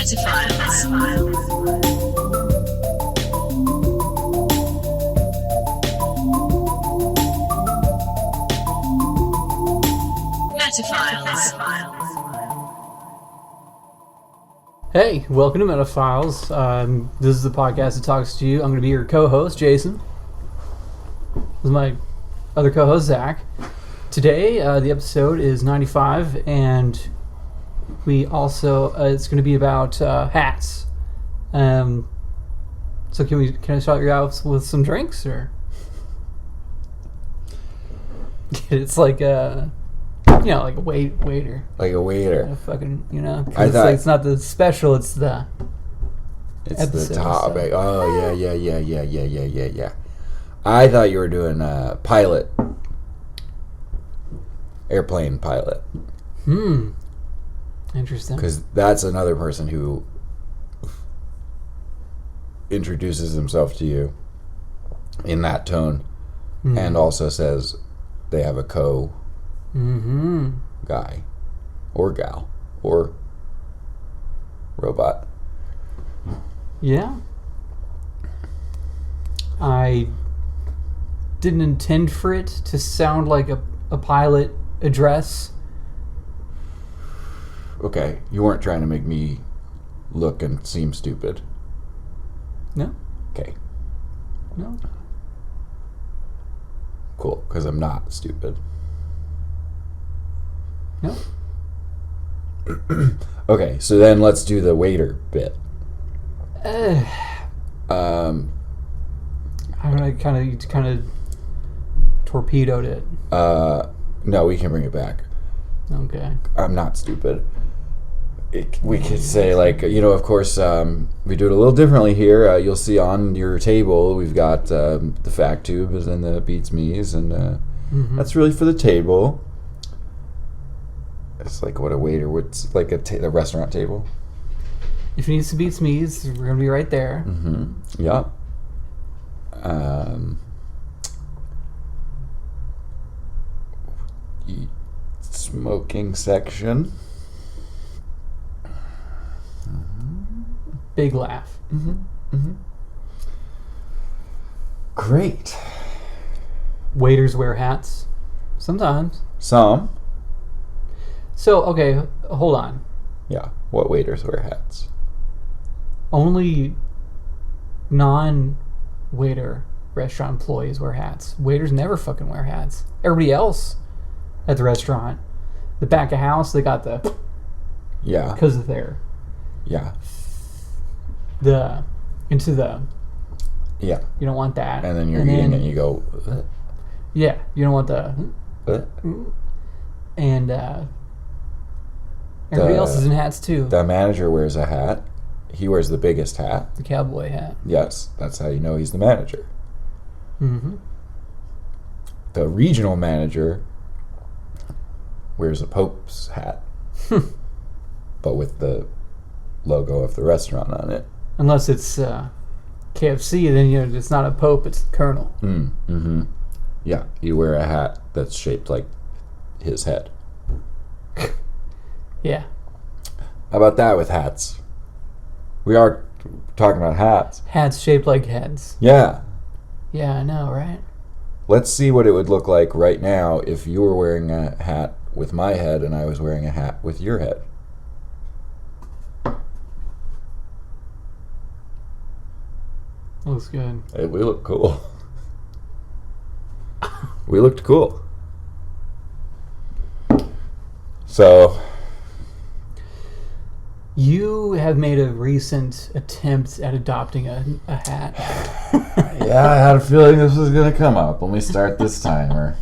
Hey, welcome to Metaphiles. This is the podcast that talks to you. I'm going to be your co-host, Jason. This is my other co-host, Zach. Today, the episode is 95, and we also it's going to be about hats. So can I start you out with some drinks, or it's like a like a waiter. Like a waiter. Fucking, I thought it's not the special, it's the the topic. So. Oh, yeah. I thought you were doing pilot. Airplane pilot. Interesting. Because that's another person who introduces himself to you in that tone and also says they have a guy or gal or robot. Yeah. I didn't intend for it to sound like a pilot address. Okay, you weren't trying to make me look and seem stupid. No. Okay. No. Cool, because I'm not stupid. No. Okay, so then let's do the waiter bit. I don't know, kind of torpedoed it. No, we can bring it back. Okay. I'm not stupid. We could say, like, of course, we do it a little differently here. You'll see on your table, we've got the fact tubes and the beats me's, and that's really for the table. It's like what a waiter would, like a restaurant table. If you need some beats me's, we're going to be right there. Yeah. Smoking section. Big laugh. Great. Waiters wear hats. Sometimes. Some. So, okay, hold on. Yeah. What waiters wear hats? Only non-waiter restaurant employees wear hats. Waiters never fucking wear hats. Everybody else at the restaurant, the back of house, they got the... Yeah. Because of their... Yeah. Into the... Yeah. You don't want that. And then you're eating and you go... Yeah. You don't want the... And everybody else is in hats too. The manager wears a hat. He wears the biggest hat. The cowboy hat. Yes. That's how you know he's the manager. Mm-hmm. The regional manager wears a Pope's hat. But with the logo of the restaurant on it. Unless it's KFC, then it's not a Pope, it's the Colonel. Yeah, you wear a hat that's shaped like his head. Yeah. How about that with hats? We are talking about hats. Hats shaped like heads. Yeah. Yeah, I know, right? Let's see what it would look like right now if you were wearing a hat with my head and I was wearing a hat with your head. Looks good. Hey, we look cool. We looked cool. So... You have made a recent attempt at adopting a hat. Yeah, I had a feeling this was going to come up. Let me start this timer.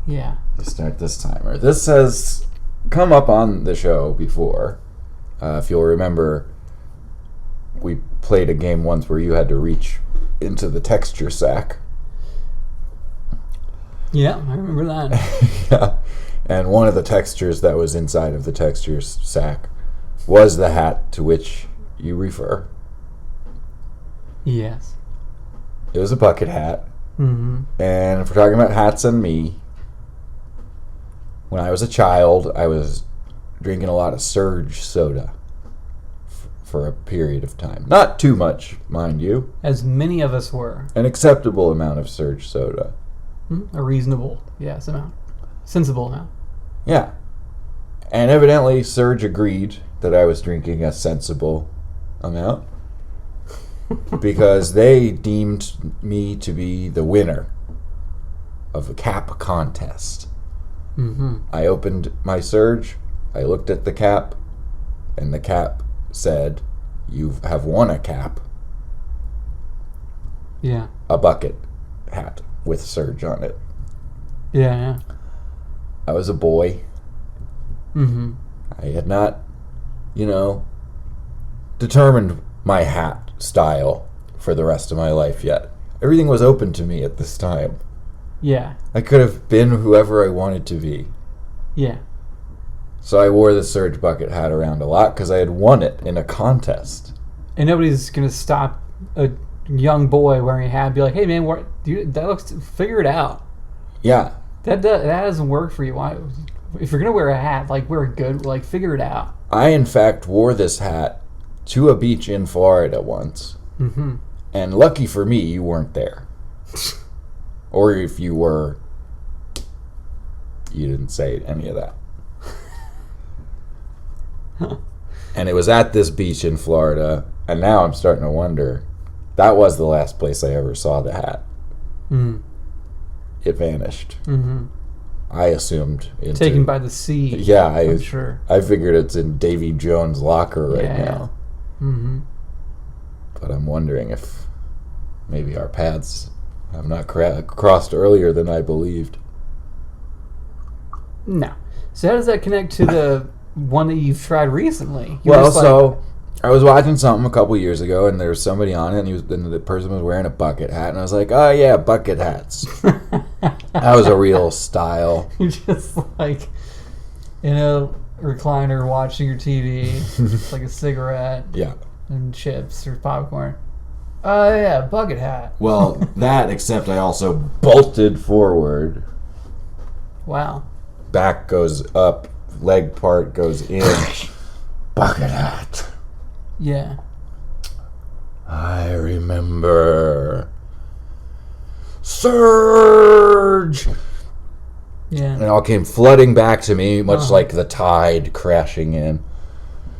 Yeah. Let's start this timer. This has come up on the show before. If you'll remember, we played a game once where you had to reach into the texture sack. Yeah, I remember that. Yeah. And one of the textures that was inside of the texture sack was the hat to which you refer. Yes. It was a bucket hat. Mm-hmm. And if we're talking about hats and me, when I was a child, I was drinking a lot of Surge soda for a period of time. Not too much, mind you. As many of us were. An acceptable amount of Surge soda. A reasonable, yes, amount. Sensible amount. Yeah. And evidently Surge agreed that I was drinking a sensible amount because they deemed me to be the winner of a cap contest. Mm-hmm. I opened my Surge, I looked at the cap, and the cap said, "You have won a cap." Yeah. A bucket hat with Surge on it. Yeah. I was a boy. Mm-hmm. I had not, determined my hat style for the rest of my life yet. Everything was open to me at this time. Yeah. I could have been whoever I wanted to be. Yeah. So I wore the Surge bucket hat around a lot because I had won it in a contest. And nobody's going to stop a young boy wearing a hat and be like, "Hey, man, that looks... Figure it out." Yeah. That doesn't work for you. Why? If you're going to wear a hat, wear a good... figure it out. I, in fact, wore this hat to a beach in Florida once. Mm-hmm. And lucky for me, you weren't there. Or if you were, you didn't say any of that. And it was at this beach in Florida, and now I'm starting to wonder, that was the last place I ever saw the hat. Mm-hmm. It vanished. Mm-hmm. I assumed taken by the sea. Yeah, I'm sure. I figured it's in Davy Jones' locker right now. Mm-hmm. But I'm wondering if maybe our paths have not crossed earlier than I believed. No. So how does that connect to the one that you've tried recently? I was watching something a couple years ago, and there was somebody on it, and the person was wearing a bucket hat, and I was like, "Oh yeah, bucket hats." That was a real style. You're just in a recliner watching your TV, like a cigarette, Yeah, and chips or popcorn. Oh yeah, bucket hat. Well, that, except I also bolted forward. Wow. Back goes up, leg part goes in. Bucket hat. Yeah. I remember. Surge! Yeah. And it all came flooding back to me, much like the tide crashing in.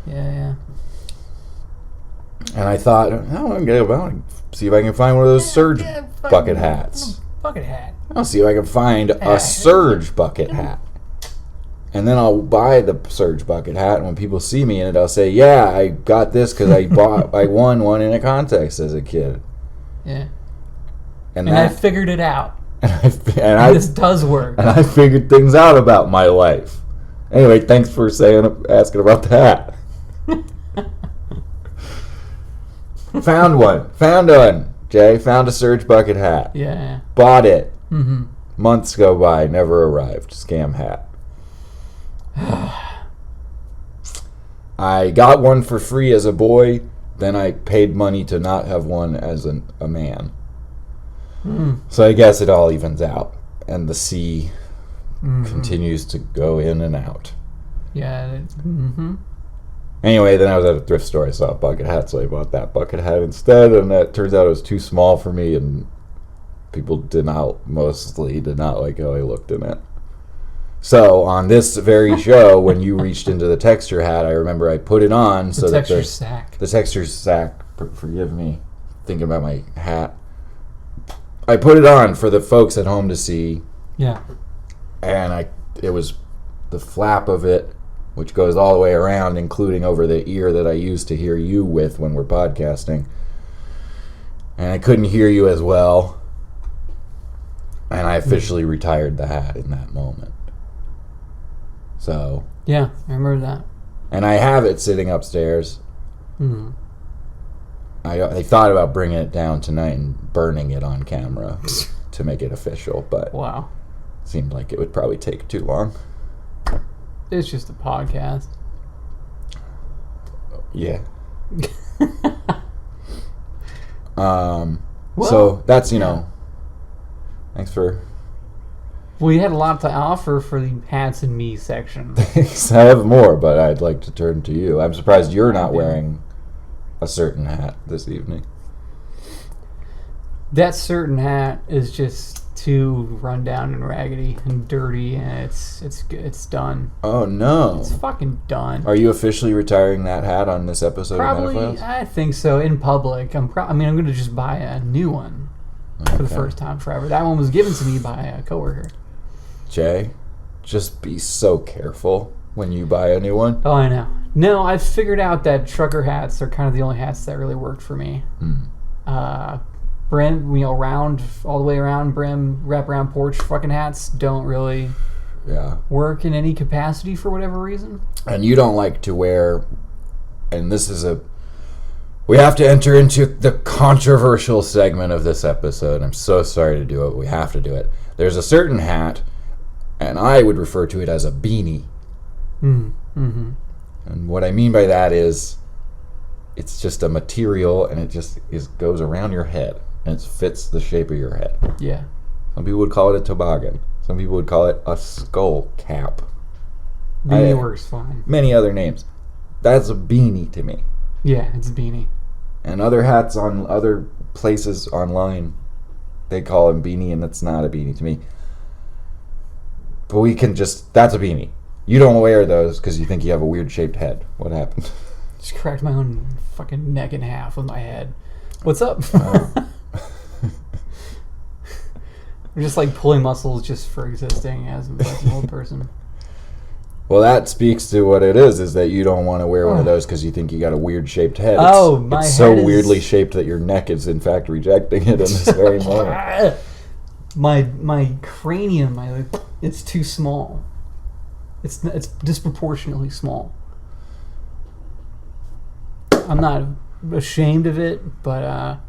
Yeah. And I thought, I'm going to see if I can find one of those Surge bucket hats. Bucket hat. I'll see if I can find a Surge bucket hat. And then I'll buy the Surge bucket hat, and when people see me in it, I'll say, "Yeah, I got this because I won one in a contest as a kid." Yeah. And I figured it out. And this does work. And I figured things out about my life. Anyway, thanks for asking about the hat. Found one, Jay. Found a Surge bucket hat. Yeah. Bought it. Mm-hmm. Months go by, never arrived. Scam hat. I got one for free as a boy, then I paid money to not have one as a man. So I guess it all evens out, and the sea continues to go in and out. Yeah. Anyway, then I was at a thrift store, I saw a bucket hat, so I bought that bucket hat instead, and it turns out it was too small for me, and people mostly did not like how I looked in it. So on this very show, when you reached into the texture hat, I remember I put it on The texture sack. Forgive me, thinking about my hat. I put it on for the folks at home to see. Yeah. And it was the flap of it, which goes all the way around, including over the ear that I use to hear you with when we're podcasting. And I couldn't hear you as well. And I officially retired the hat in that moment. So. Yeah, I remember that. And I have it sitting upstairs. Mm-hmm. I thought about bringing it down tonight and burning it on camera to make it official, but wow, it seemed like it would probably take too long. It's just a podcast. Yeah. So that's, thanks for Well, you had a lot to offer for the hats and me section. I have more, but I'd like to turn to you. I'm surprised you're not wearing a certain hat this evening. That certain hat is just too run down and raggedy and dirty, and it's done. Oh no! It's fucking done. Are you officially retiring that hat on this episode Probably, of Metaphiles? I think so. In public, I'm going to just buy a new one for the first time forever. That one was given to me by a coworker. Jay, just be so careful when you buy a new one. Oh, I know. No, I've figured out that trucker hats are kind of the only hats that really worked for me. Brim, round, all the way around brim, wrap around porch fucking hats don't really work in any capacity for whatever reason. And you don't like to wear, and this is we have to enter into the controversial segment of this episode. I'm so sorry to do it, but we have to do it. There's a certain hat, and I would refer to it as a beanie. Mm-hmm. And what I mean by that is it's just a material, and it just goes around your head, and it fits the shape of your head. Yeah. Some people would call it a toboggan. Some people would call it a skull cap. Beanie works fine. Many other names. That's a beanie to me. Yeah, it's a beanie. And other hats on other places online, they call them beanie, and it's not a beanie to me. But that's a beanie. You don't wear those because you think you have a weird shaped head. What happened? Just cracked my own fucking neck in half with my head. What's up? I'm just like pulling muscles just for existing as an old person. Well, that speaks to what it is that you don't want to wear one of those because you think you got a weird shaped head. It's so weirdly shaped that your neck is in fact rejecting it in this very moment. My cranium, it's too small. It's disproportionately small. I'm not ashamed of it, but I'm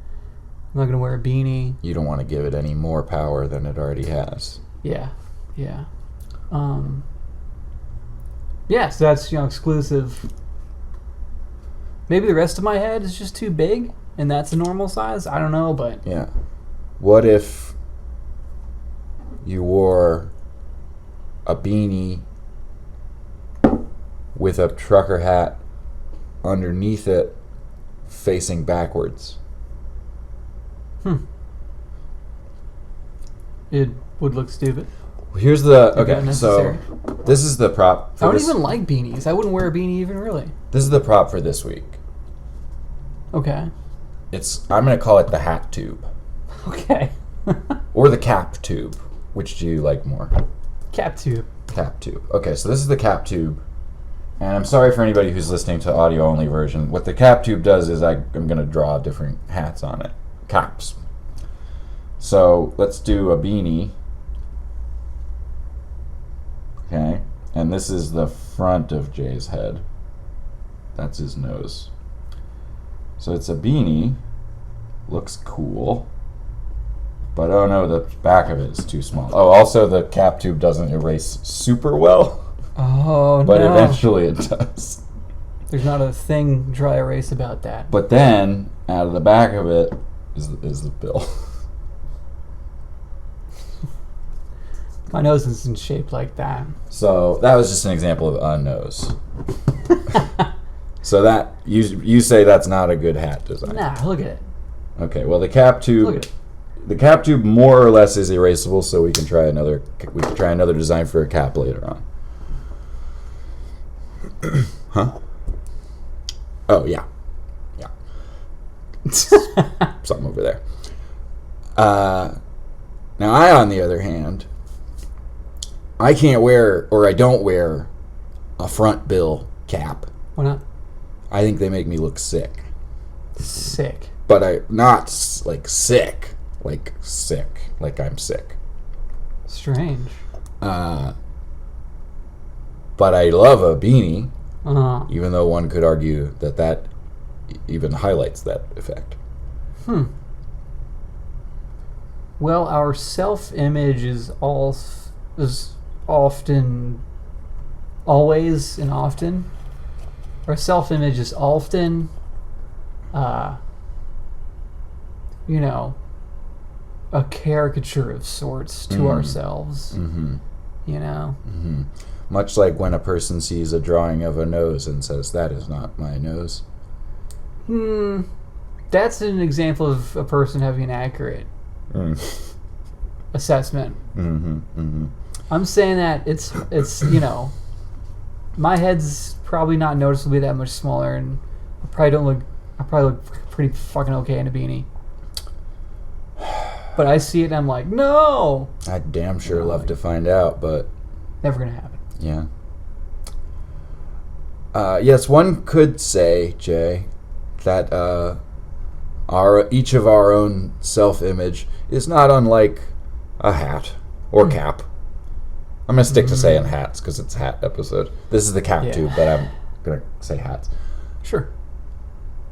not going to wear a beanie. You don't want to give it any more power than it already has. Yeah. Yeah, so that's, exclusive. Maybe the rest of my head is just too big, and that's a normal size. I don't know, but... Yeah. What if you wore a beanie with a trucker hat underneath it facing backwards? It would look stupid. Here's so this is the prop. I don't even like beanies. I wouldn't wear a beanie even really. This is the prop for this week. Okay. I'm going to call it the hat tube. Okay. Or the cap tube. Which do you like more? Cap tube. Cap tube. Okay, so this is the cap tube. And I'm sorry for anybody who's listening to audio only version. What the cap tube does is I'm going to draw different hats on it. Caps. So let's do a beanie. Okay, and this is the front of Jay's head. That's his nose. So it's a beanie. Looks cool. But oh no, the back of it is too small. Oh, also the cap tube doesn't erase super well. Oh, but no. Eventually it does. There's not a thing dry erase about that. But then, out of the back of it is the bill. My nose isn't shaped like that. So that was just an example of a nose. So that you say that's not a good hat design. Nah, look at it. Okay, well the cap tube. Look at it. The cap tube more or less is erasable, so we can try another design for a cap later on. Huh? Oh yeah. Something over there. Now I, on the other hand, I can't wear, or I don't wear, a front bill cap. Why not? I think they make me look sick. Sick. But not like sick, like I'm sick. Strange. But I love a beanie, Uh-huh. even though one could argue that even highlights that effect. Well, our self-image is often, always and often. Our self-image is often, a caricature of sorts to ourselves. Mm-hmm. You know? Mm-hmm. Much like when a person sees a drawing of a nose and says, "That is not my nose." That's an example of a person having an accurate assessment. Mm-hmm. Mm-hmm. I'm saying that it's you know, my head's probably not noticeably that much smaller, and I probably look pretty fucking okay in a beanie. But I see it and I'm like, no! I'd damn sure love to find out, but... Never gonna happen. Yeah. Yes, one could say, Jay, that each of our own self-image is not unlike a hat or cap. I'm going to stick to saying hats because it's a hat episode. This is the cap tube, but I'm going to say hats. Sure.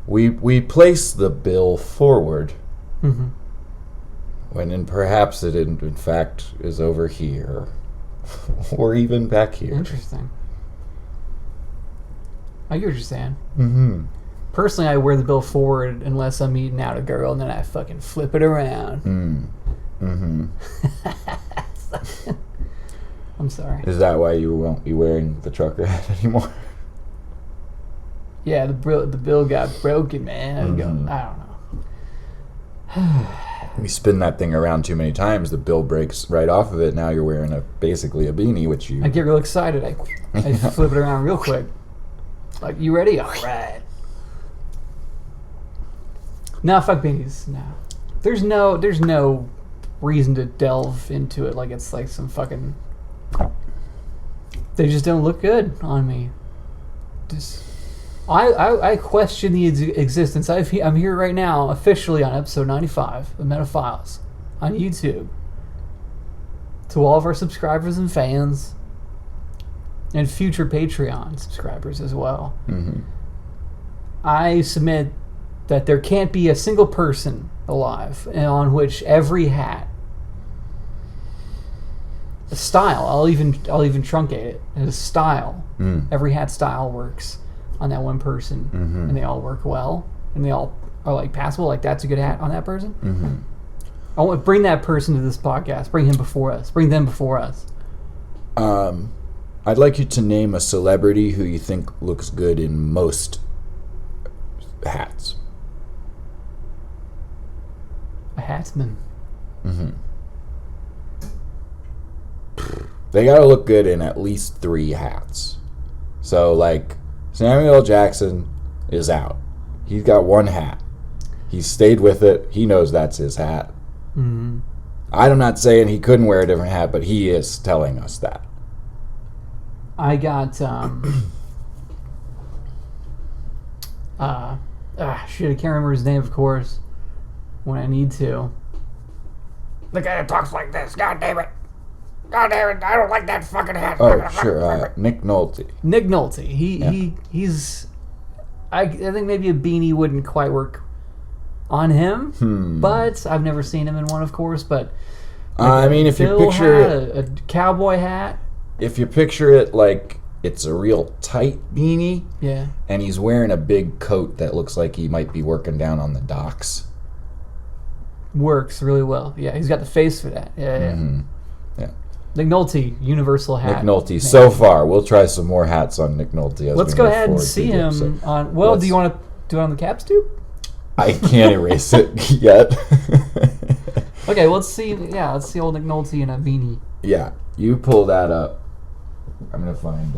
We place the bill forward when perhaps it in fact is over here or even back here. Interesting. I get what you're saying. Mm-hmm. Personally, I wear the bill forward unless I'm eating out a girl, and then I fucking flip it around. Mm-hmm. I'm sorry. Is that why you won't be wearing the trucker hat anymore? Yeah, the bill got broken, man. I don't know. You spin that thing around too many times, the bill breaks right off of it. Now you're wearing basically a beanie, which you... I get real excited. I flip it around real quick. Like, you ready? All right. No, fuck beanies. No. There's no reason to delve into it like it's like some fucking... They just don't look good on me. Just... I question the existence. I'm here right now, officially on episode 95 of Metaphiles on YouTube. To all of our subscribers and fans, and future Patreon subscribers as well, I submit that there can't be a single person alive on which every hat, a style, I'll even truncate it, a style, every hat style works on that one person, and they all work well, and they all are like passable. Like, that's a good hat on that person. I want to bring that person to this podcast. Bring him before us. Bring them before us. I'd like you to name a celebrity who you think looks good in most hats. A hatsman. They gotta look good in at least 3 hats. So, like, Samuel L. Jackson is out. He's got 1 hat. He's stayed with it. He knows that's his hat. I'm not saying he couldn't wear a different hat, but he is telling us that. I got shit, I can't remember his name, of course, when I need to. The guy that talks like this. God damn it, I don't like that fucking hat. Oh, sure. Nick Nolte. Nick Nolte. He's... I think maybe a beanie wouldn't quite work on him, but I've never seen him in one, of course, but... Like I mean, if you picture it... A cowboy hat... If you picture it like it's a real tight beanie, and he's wearing a big coat that looks like he might be working down on the docks. Works really well. Yeah, he's got the face for that. Yeah. Nick Nolte, universal hat. Nick Nolte. So far, we'll try some more hats on Nick Nolte. Let's go ahead and see him on... Well, do you want to do it on the caps tube? I can't erase it yet. Okay, let's see. Yeah, let's see old Nick Nolte in a beanie. Yeah, you pull that up. I'm gonna find.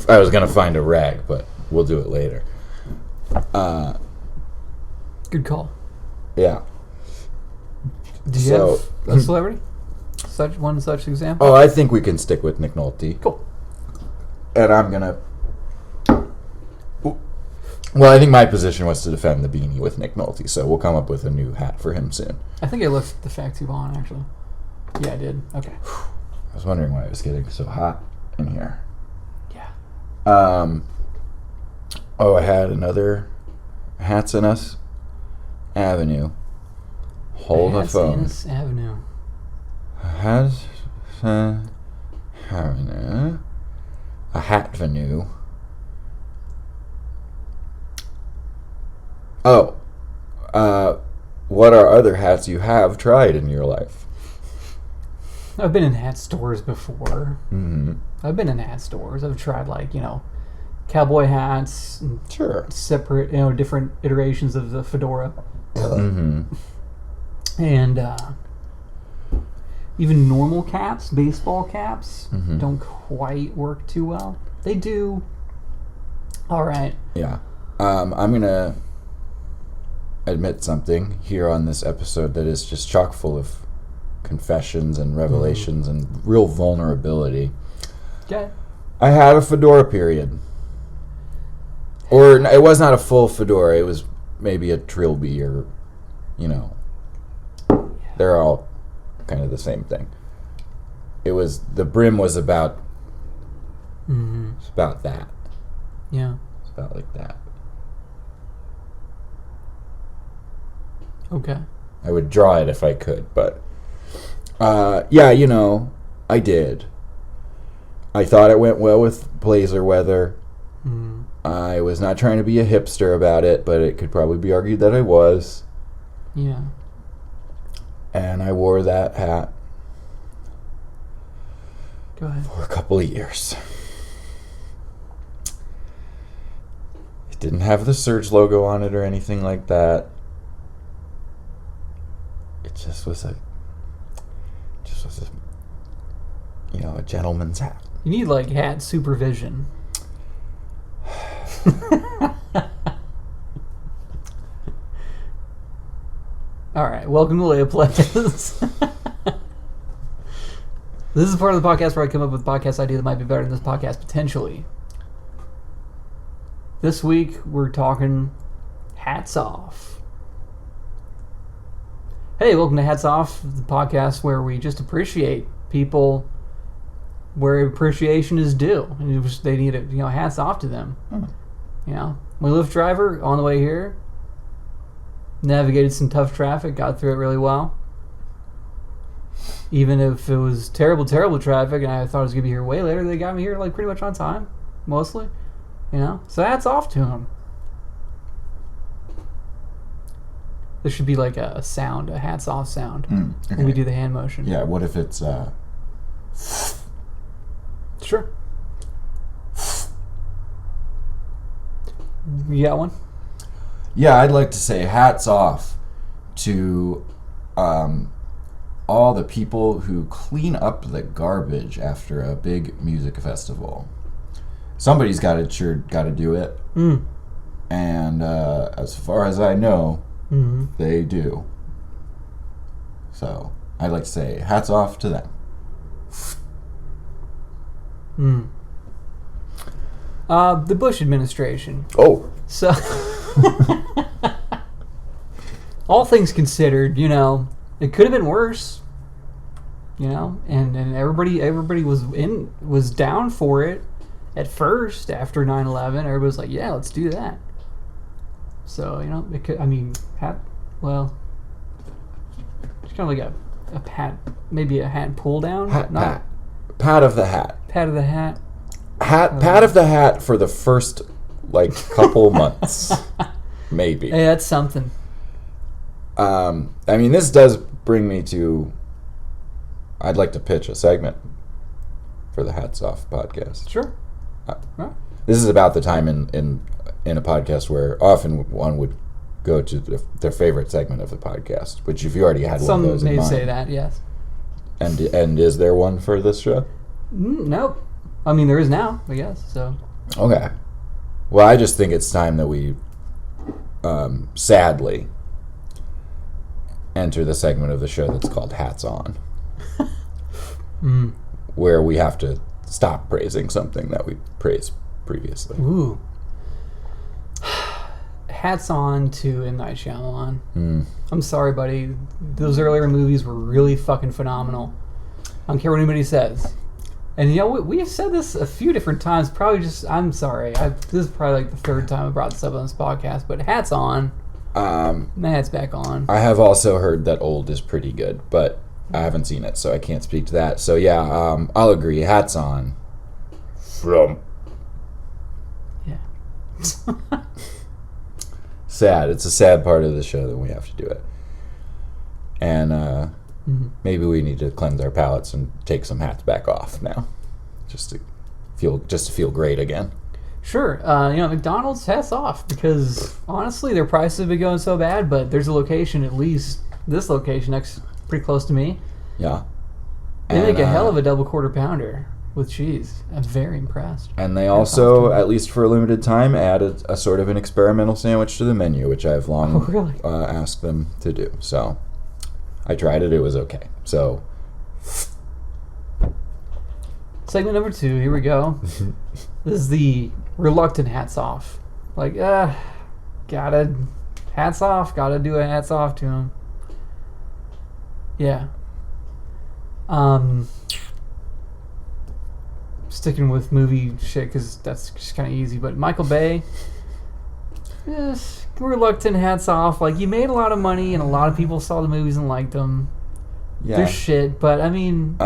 I was gonna find a rag, but we'll do it later. Good call. Yeah. Do you have a celebrity? Such example? Oh, I think we can stick with Nick Nolte. Cool. And I'm gonna... Well, I think my position was to defend the beanie with Nick Nolte, so we'll come up with a new hat for him soon. I think I left the fact tube on, actually. Yeah, I did. Okay. I was wondering why it was getting so hot in here. Yeah. I had another Hats in Us Avenue. Hold the phone. Hats in Us Avenue. Hats Avenue. A hat venue. Oh, what are other hats you have tried in your life? I've been in hat stores before. Mm-hmm. I've been in hat stores. I've tried, like, cowboy hats. And Sure. separate, different iterations of the fedora. Mm-hmm. And even normal caps, baseball caps, Mm-hmm. don't quite work too well. They do. All right. Yeah. I'm going to admit something here on this episode that is just chock full of confessions and revelations and real vulnerability. Okay. I had a fedora period. Or it was not a full fedora. It was maybe a Trilby or, they're all kind of the same thing. The brim was about, it's about that. Yeah. It's about like that. Okay. I would draw it if I could, but yeah, I did. I thought it went well with blazer weather. I was not trying to be a hipster about it, but it could probably be argued that I was. Yeah. And I wore that hat Go ahead. for a couple of years. It didn't have the Surge logo on it or anything like that. It just was a gentleman's hat. You need, like, hat supervision. All right, welcome to Lay Plays. This is part of the podcast where I come up with a podcast idea that might be better than this podcast, potentially. This week, we're talking Hats Off. Hey, welcome to Hats Off, the podcast where we just appreciate people where appreciation is due. And they need it, hats off to them. My Lyft driver, on the way here, navigated some tough traffic, got through it really well. Even if it was terrible, terrible traffic, and I thought I was going to be here way later, they got me here, like, pretty much on time, mostly. So hats off to them. There should be, like, a sound, a hats off sound, Okay. when we do the hand motion. Yeah, what if it's Sure. You got one? Yeah, I'd like to say hats off to all the people who clean up the garbage after a big music festival. Somebody's got to do it. And as far as I know, they do. So I'd like to say hats off to them. The Bush administration. Oh. So, all things considered, it could have been worse. And everybody was down for it at first after 9/11. Everybody was like, yeah, let's do that. So, it could, it's kind of like a pat, maybe a hat pull down. Pat of the hat. Pat of the hat. Pat of the hat for the first, couple months. Maybe. Hey, that's something. This does bring me to... I'd like to pitch a segment for the Hats Off podcast. Sure. Right. This is about the time in a podcast where often one would go to their favorite segment of the podcast, which if you already had one of those in mind. Some may say that, yes. And is there one for this show? Nope. There is now, I guess, so. Okay. Well, I just think it's time that we, sadly, enter the segment of the show that's called Hats On. Where we have to stop praising something that we praised previously. Ooh. Hats on to M. Night Shyamalan. I'm sorry, buddy. Those earlier movies were really fucking phenomenal. I don't care what anybody says. And we've said this a few different times. Probably I'm sorry. This is probably like the third time I brought this up on this podcast. But hats on. My hat's back on. I have also heard that Old is pretty good, but I haven't seen it, so I can't speak to that. So yeah, I'll agree. Hats on. From. Yeah. sad. It's a sad part of the show that we have to do it. And maybe we need to cleanse our palates and take some hats back off now, just to feel great again. Sure. McDonald's, hats off, because honestly, their prices have been going so bad. But there's a location, at least this location, pretty close to me. Yeah. They make a hell of a double quarter pounder with cheese. I'm very impressed. And they also, at least for a limited time, added a sort of an experimental sandwich to the menu, which I've long asked them to do. So I tried it. It was okay. So segment number 2. Here we go. This is the reluctant hats off. Like, gotta hats off. Gotta do a hats off to him. Yeah. Sticking with movie shit because that's just kind of easy. But Michael Bay, reluctant hats off. Like, you made a lot of money and a lot of people saw the movies and liked them. Yeah. They're shit, but I mean,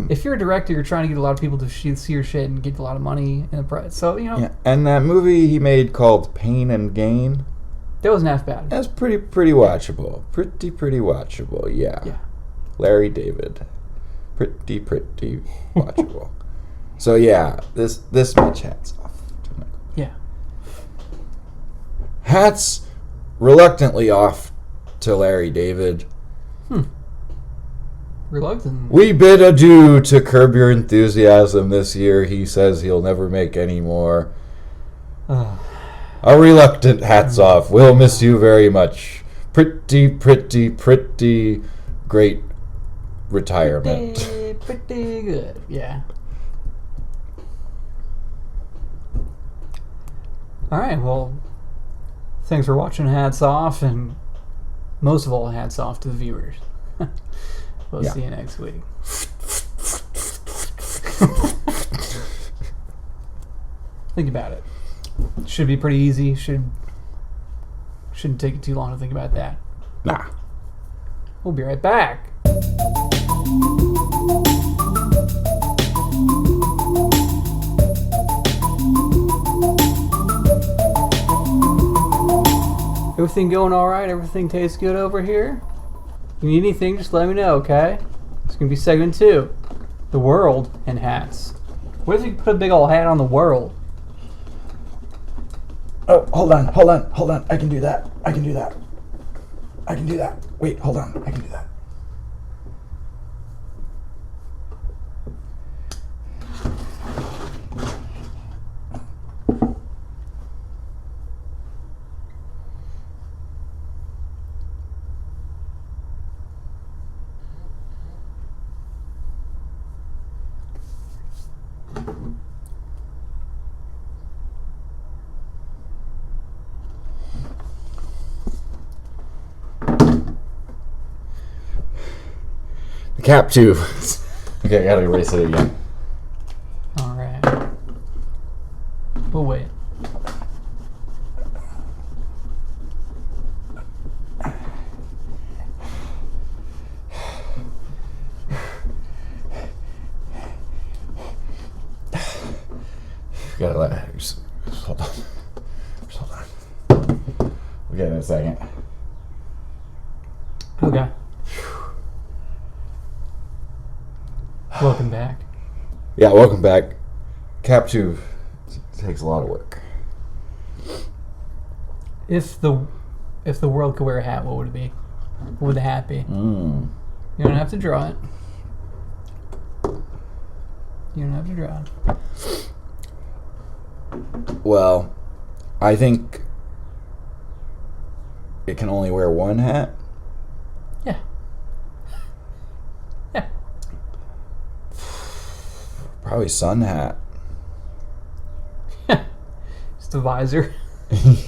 if you're a director, you're trying to get a lot of people to see your shit and get a lot of money in the price. So, Yeah. And that movie he made called Pain and Gain, that wasn't half bad. That's pretty watchable. Pretty watchable, yeah. Yeah. Larry David. Pretty watchable. So yeah, this much hats off. Yeah. Hats reluctantly off to Larry David. Reluctant. We bid adieu to Curb Your Enthusiasm this year. He says he'll never make any more. A reluctant hats off. We'll miss you very much. Pretty great retirement. Pretty good. Yeah. All right. Well, thanks for watching. Hats off, and most of all, hats off to the viewers. We'll see you next week. Think about it. Should be pretty easy. Shouldn't take you too long to think about that. Nah. We'll be right back. Everything going all right? Everything tastes good over here? If you need anything, just let me know, okay? It's going to be segment 2. The world and hats. What if you put a big old hat on the world? Oh, hold on. I can do that. Wait, hold on. I can do that. Cap 2. Okay, I gotta erase it again. Alright. We'll wait. Gotta let. Just hold on. We'll get it in a second. Okay. Welcome back. Yeah, welcome back. Cap 2 takes a lot of work. If the world could wear a hat, what would it be? What would the hat be? You don't have to draw it. Well, I think it can only wear one hat. Yeah. Probably sun hat. Just a visor.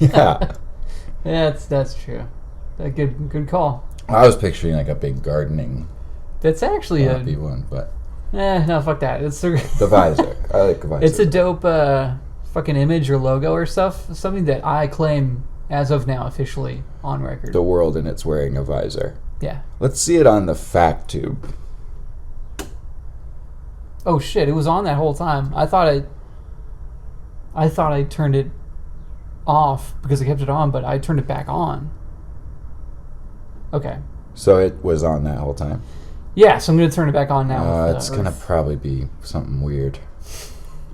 Yeah. Yeah, that's true. Good call. I was picturing like a big gardening. That's actually a one, but no, fuck that. It's the visor. I like the visor. It's a dope fucking image or logo or stuff. Something that I claim as of now officially on record. The world and it's wearing a visor. Yeah. Let's see it on the fact tube. Oh shit! It was on that whole time. I thought I turned it off because I kept it on, but I turned it back on. Okay. So it was on that whole time? Yeah, so I'm going to turn it back on now. It's going to probably be something weird.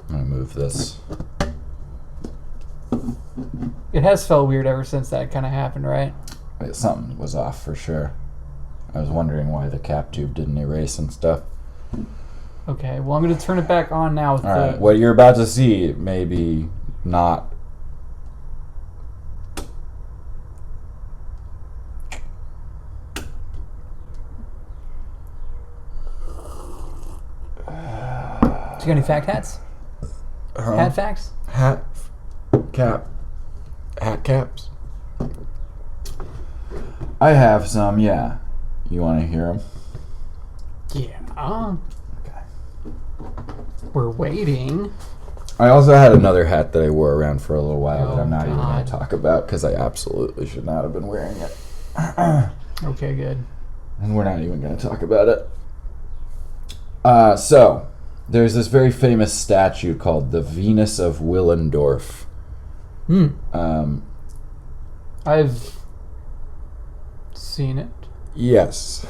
I'm going to move this. It has felt weird ever since that kind of happened, right? Something was off for sure. I was wondering why the cap tube didn't erase and stuff. Okay, well, I'm going to turn it back on now. All right, what you're about to see may be not... Do you got any fact hats? Hat facts? Hat caps. I have some, yeah. You want to hear them? Yeah. Okay. We're waiting. I also had another hat that I wore around for a little while that I'm not even going God. to talk about because I absolutely should not have been wearing it. Okay, good. And we're not even going to talk about it. So, there's this very famous statue called the Venus of Willendorf. I've seen it. Yes.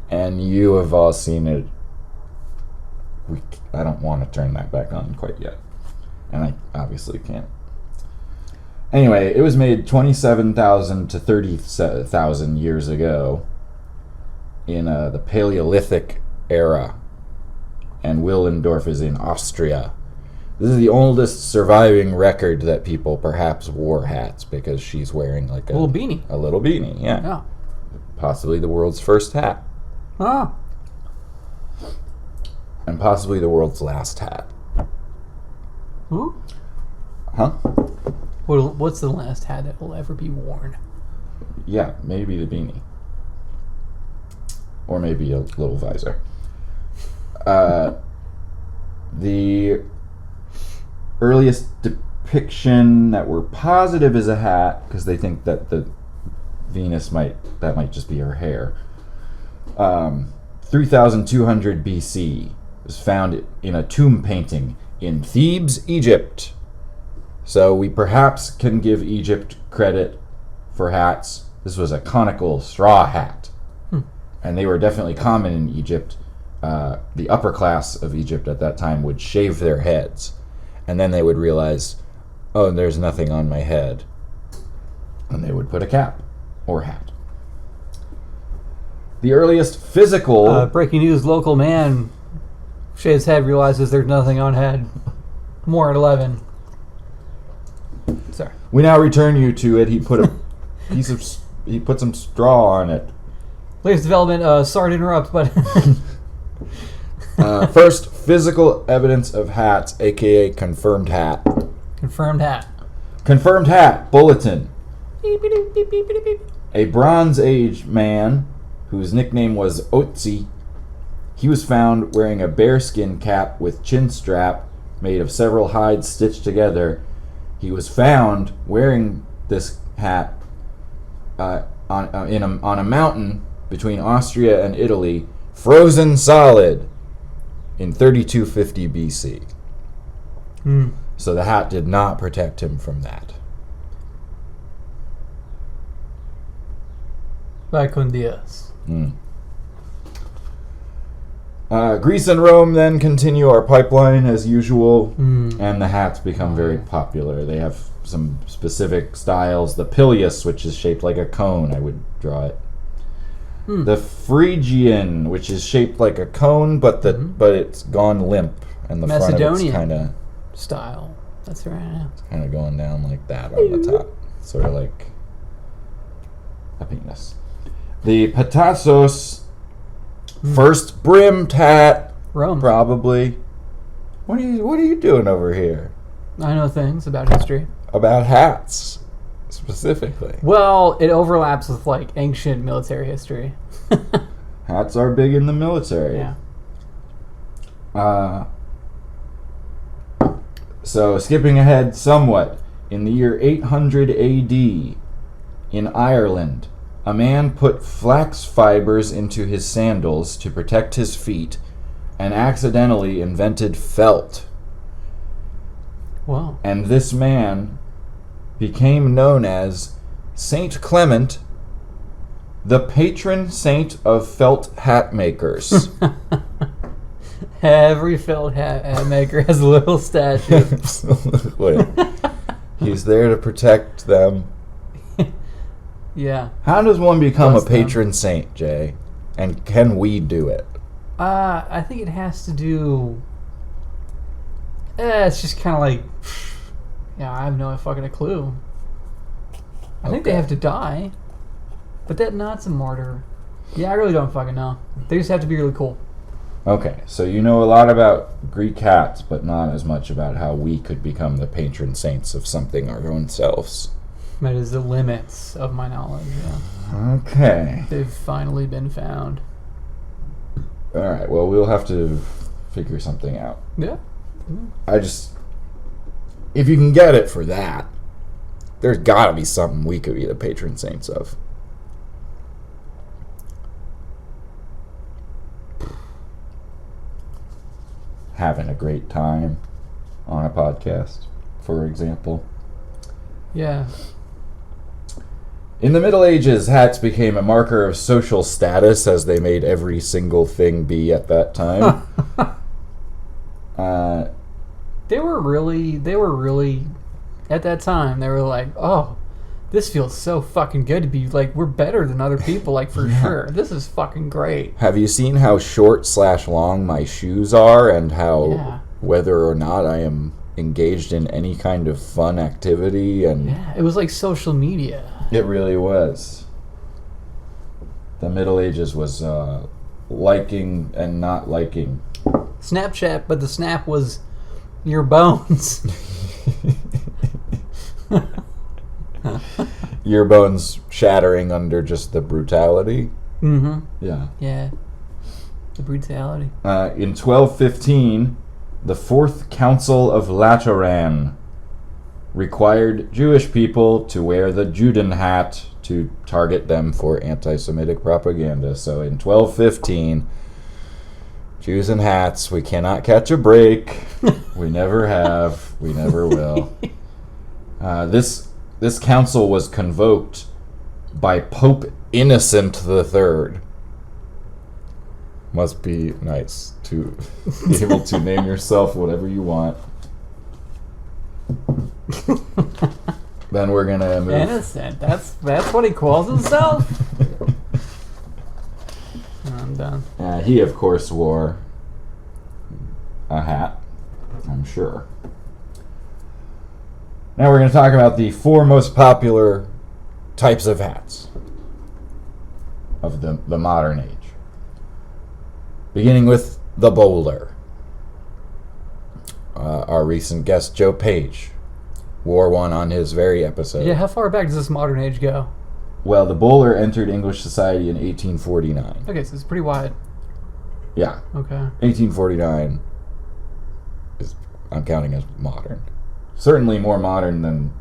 And you have all seen it. I don't want to turn that back on quite yet. And I obviously can't. Anyway, it was made 27,000 to 30,000 years ago in the Paleolithic era. And Willendorf is in Austria. This is the oldest surviving record that people perhaps wore hats because she's wearing like A little beanie. A little beanie, yeah. Yeah. Possibly the world's first hat. Oh. And possibly the world's last hat. Ooh. Huh? What's the last hat that will ever be worn? Yeah, maybe the beanie. Or maybe a little visor. The earliest depiction that we're positive is a hat, because they think that the Venus might just be her hair. 3200 BC was found in a tomb painting in Thebes, Egypt. So we perhaps can give Egypt credit for hats. This was a conical straw hat. And they were definitely common in Egypt. The upper class of Egypt at that time would shave their heads. And then they would realize, oh, there's nothing on my head. And they would put a cap or hat. The earliest physical... breaking news, local man shaves head, realizes there's nothing on head. More at 11. Sorry. We now return you to it. He put a he put some straw on it. Latest development, sorry to interrupt, but... First, physical evidence of hats, a.k.a. confirmed hat. Confirmed hat. Confirmed hat, bulletin. Beep, beep, beep, beep, beep, beep. A Bronze Age man, whose nickname was Otzi, he was found wearing a bearskin cap with chin strap made of several hides stitched together. He was found wearing this hat on a mountain between Austria and Italy, frozen solid, in 3250 BC. So the hat did not protect him from that. Vai con Dios. Greece and Rome then continue our pipeline as usual, and the hats become very popular. They have some specific styles. The pileus, which is shaped like a cone, I would draw it. The Phrygian, which is shaped like a cone, but it's gone limp, and the front of it's kind of style. That's right. It's kind of going down like that on the top, sort of like a penis. The Patassos, first brimmed hat, Rome. probably. What are you doing over here? I know things about history. About hats, specifically. Well, it overlaps with like ancient military history. Hats are big in the military. Yeah. So skipping ahead somewhat, in the year 800 AD, in Ireland, a man put flax fibers into his sandals to protect his feet and accidentally invented felt. Wow. And this man became known as Saint Clement, the patron saint of felt hat makers. Every felt hat maker has a little statue. Absolutely. He's there to protect them. Yeah. How does one become Bless a patron saint, Jay? And can we do it? I think it has to do... it's just kind of like... Yeah, I have no fucking clue. I think they have to die. But that's a martyr. Yeah, I really don't fucking know. They just have to be really cool. Okay, so you know a lot about Greek hats, but not as much about how we could become the patron saints of something our own selves. That is the limits of my knowledge, yeah. Okay. They've finally been found. Alright, well, we'll have to figure something out. Yeah. If you can get it for that, there's gotta be something we could be the patron saints of. Having a great time on a podcast, for example. Yeah. In the Middle Ages, hats became a marker of social status, as they made every single thing be at that time. They were really, at that time, they were like, oh, this feels so fucking good to be, like, we're better than other people, like, for sure. This is fucking great. Have you seen how short/long my shoes are, and how whether or not I am engaged in any kind of fun activity? And yeah, it was like social media. It really was. The Middle Ages was liking and not liking. Snapchat, but the snap was your bones. Your bones shattering under just the brutality. Mm-hmm. Yeah. Yeah. The brutality. In 1215, the Fourth Council of Lateran required Jewish people to wear the Juden hat to target them for anti-Semitic propaganda. So in 1215, Jews in hats, we cannot catch a break. We never have. We never will. This council was convoked by Pope Innocent III. Must be nice to be able to name yourself whatever you want. Then we're gonna move. Innocent. That's what he calls himself. I'm done. He of course wore a hat, I'm sure. Now we're going to talk about the 4 most popular types of hats of the modern age. Beginning with the bowler. Our recent guest, Joe Page, wore one on his very episode. Yeah, how far back does this modern age go? Well, the bowler entered English society in 1849. Okay, so it's pretty wide. Yeah. Okay. 1849 is, I'm counting as modern. Certainly more modern than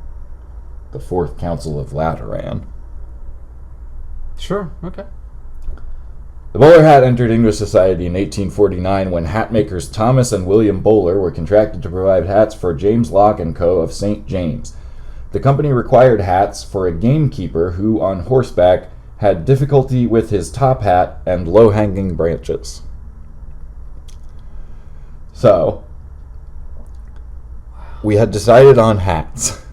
the Fourth Council of Lateran. Sure, okay. The bowler hat entered English society in 1849 when hat makers Thomas and William Bowler were contracted to provide hats for James Locke & Co. of St. James. The company required hats for a gamekeeper who, on horseback, had difficulty with his top hat and low-hanging branches. So, we had decided on hats.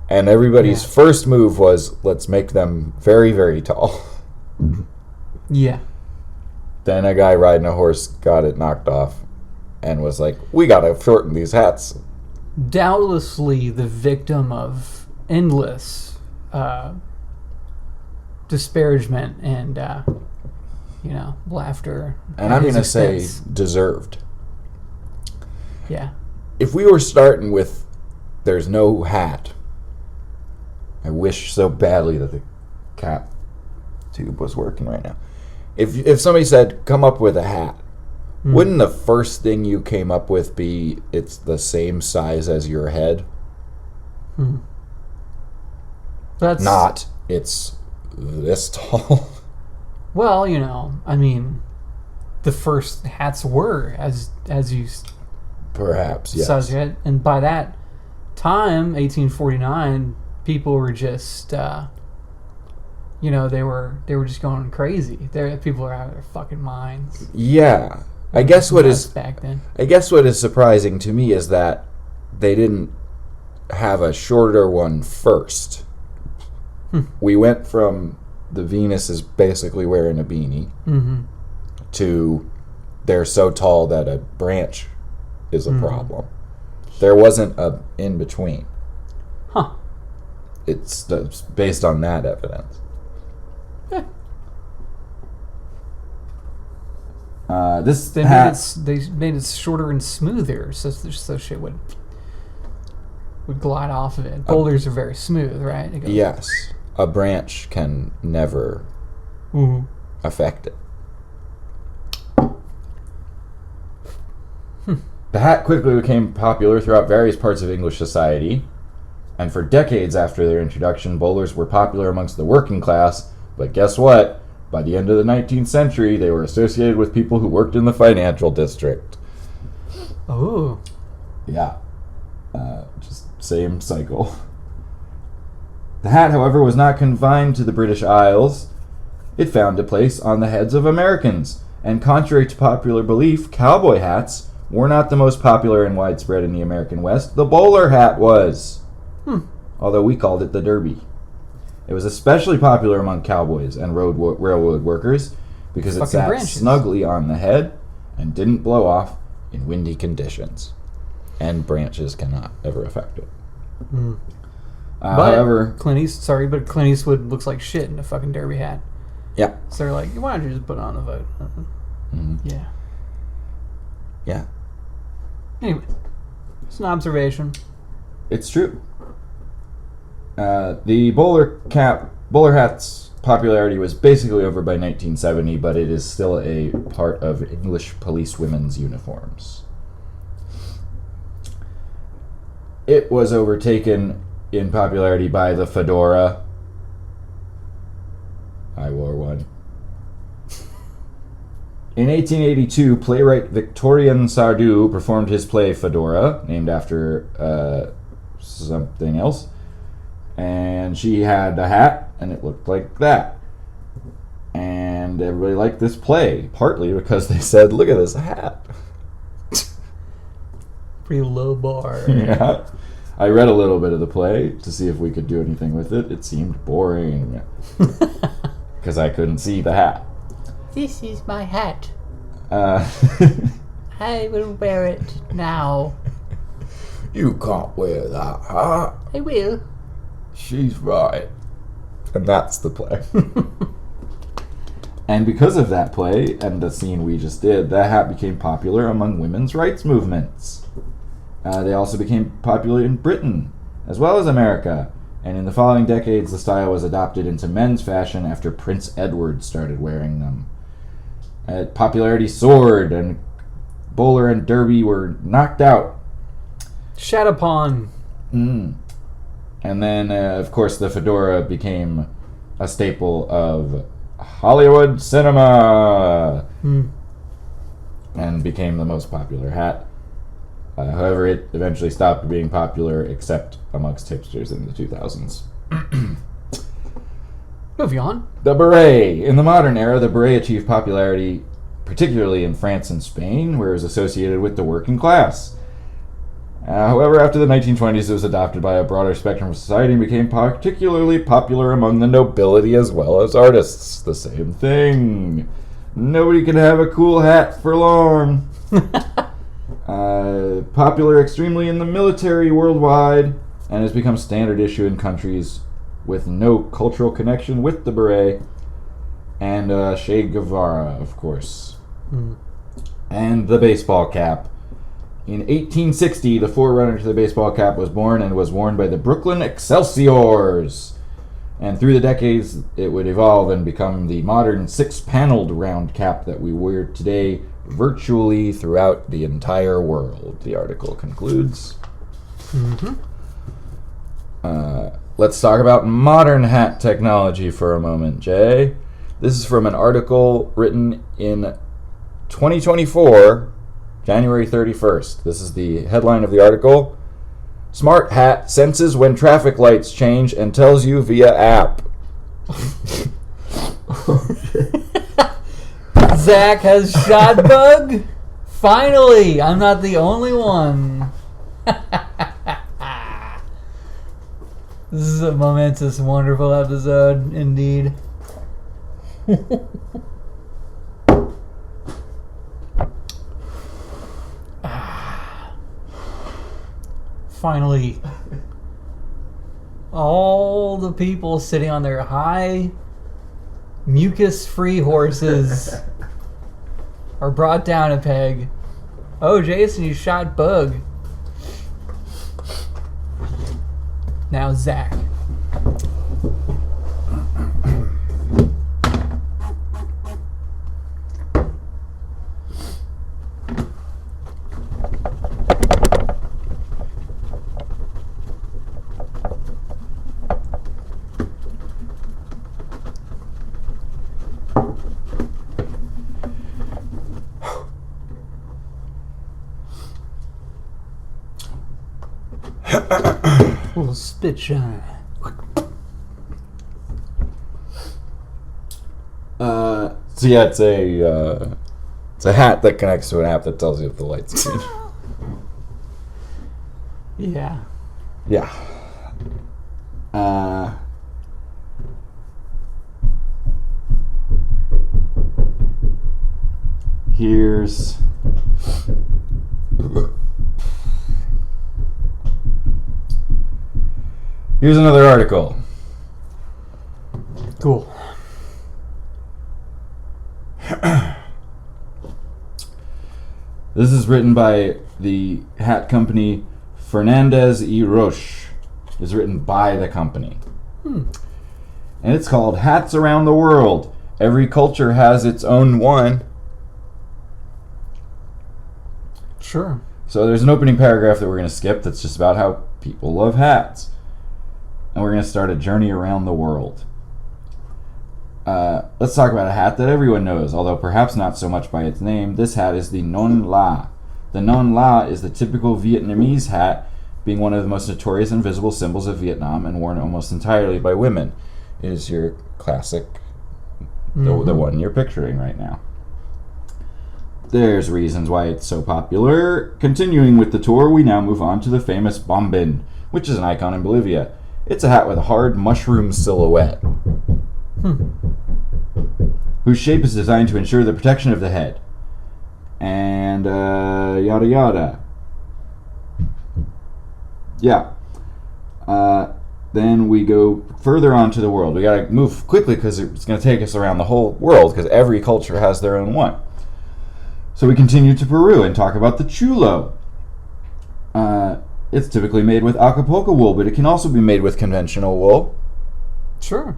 And everybody's first move was, let's make them very, very tall. Yeah. Then a guy riding a horse got it knocked off and was like, we gotta shorten these hats. Doubtlessly the victim of endless disparagement and, laughter. And I'm gonna say deserved. Yeah. If we were starting with there's no hat, I wish so badly that the cap tube was working right now. If somebody said, come up with a hat, wouldn't the first thing you came up with be it's the same size as your head? That's not it's this tall. Well, the first hats were as you Perhaps, yes. Size of your head. And by that time, 1849, people were just, they were just going crazy. People were out of their fucking minds. Yeah. I guess what is surprising to me is that they didn't have a shorter one first. We went from the Venus is basically wearing a beanie to they're so tall that a branch is a problem. There wasn't a in between. Huh. It's based on that evidence. They made it shorter and smoother, so shit would glide off of it. Boulders are very smooth, right? Yes, a branch can never affect it. The hat quickly became popular throughout various parts of English society, and for decades after their introduction, bowlers were popular amongst the working class. But guess what? By the end of the 19th century, they were associated with people who worked in the financial district. Oh. Yeah. Just same cycle. The hat, however, was not confined to the British Isles. It found a place on the heads of Americans, and contrary to popular belief, cowboy hats were not the most popular and widespread in the American West. The bowler hat was. Although we called it the derby. It was especially popular among cowboys and railroad workers because it sat snugly on the head and didn't blow off in windy conditions. And branches cannot ever affect it. However, Clint Eastwood looks like shit in a fucking derby hat. Yeah. So they're like, why don't you just put it on the vote? Yeah. Yeah. Anyway, it's an observation. It's true. The bowler hat's popularity was basically over by 1970, but it is still a part of English police women's uniforms. It was overtaken in popularity by the fedora. I wore one. In 1882, playwright Victorian Sardou performed his play Fedora, named after something else. And she had a hat, and it looked like that. And everybody liked this play, partly because they said, look at this hat. Pretty low bar. Yeah. I read a little bit of the play to see if we could do anything with it. It seemed boring. Because I couldn't see the hat. This is my hat. I will wear it now. You can't wear that hat. I will. She's right. And that's the play. And because of that play and the scene we just did, that hat became popular among women's rights movements. They also became popular in Britain, as well as America. And in the following decades, the style was adopted into men's fashion after Prince Edward started wearing them. Popularity soared, and bowler and derby were knocked out. Shat upon. And then, of course, the fedora became a staple of Hollywood cinema and became the most popular hat. However, it eventually stopped being popular, except amongst hipsters in the 2000s. Moving on. The beret. In the modern era, the beret achieved popularity, particularly in France and Spain, where it was associated with the working class. However, after the 1920s, it was adopted by a broader spectrum of society and became particularly popular among the nobility as well as artists. The same thing. Nobody can have a cool hat for long. Popular extremely in the military worldwide, and has become standard issue in countries with no cultural connection with the beret, and Che Guevara, of course. And the baseball cap. In 1860, the forerunner to the baseball cap was born and was worn by the Brooklyn Excelsiors. And through the decades, it would evolve and become the modern six-paneled round cap that we wear today virtually throughout the entire world, the article concludes. Let's talk about modern hat technology for a moment, Jay. This is from an article written in 2024 January 31st. This is the headline of the article. Smart hat senses when traffic lights change and tells you via app. Zach has shot bug. Finally, I'm not the only one. This is a momentous, wonderful episode, indeed. Finally, all the people sitting on their high, mucus-free horses are brought down a peg. Oh, Jason, you shot bug. Now, Zach. A little spit shine. So yeah, it's a hat that connects to an app that tells you if the lights change. Yeah. Yeah. Here's another article. Cool. This is written by the hat company Fernandez y Roche. It's written by the company. And it's called Hats Around the World. Every culture has its own one. Sure. So there's an opening paragraph that we're going to skip that's just about how people love hats. And we're going to start a journey around the world. Let's talk about a hat that everyone knows, although perhaps not so much by its name. This hat is the non la. The non la is the typical Vietnamese hat, being one of the most notorious and visible symbols of Vietnam and worn almost entirely by women. It is your classic, the one you're picturing right now. There's reasons why it's so popular. Continuing with the tour, we now move on to the famous Bumby, which is an icon in Bolivia. It's a hat with a hard mushroom silhouette, whose shape is designed to ensure the protection of the head. And yada yada. Yeah. Then we go further on to the world. We gotta move quickly because it's going to take us around the whole world because every culture has their own one. So we continue to Peru and talk about the chulo. It's typically made with Acapulco wool, but it can also be made with conventional wool. Sure.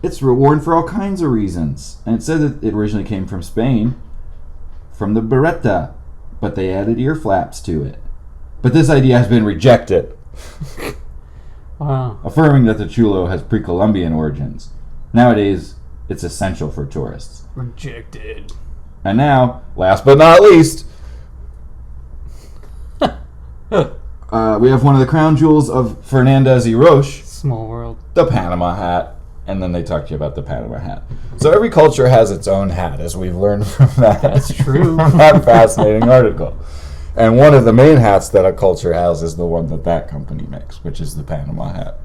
It's worn for all kinds of reasons. And it said that it originally came from Spain, from the beretta, but they added ear flaps to it. But this idea has been rejected. Wow. Affirming that the chulo has pre-Columbian origins. Nowadays, it's essential for tourists. Rejected. And now, last but not least, we have one of the crown jewels of Fernandez y Roche, Small world. the Panama hat. And then they talk to you about the Panama hat. So every culture has its own hat, as we've learned from that. That's true. From that fascinating article. And one of the main hats that a culture has is the one that company makes, which is the Panama hat.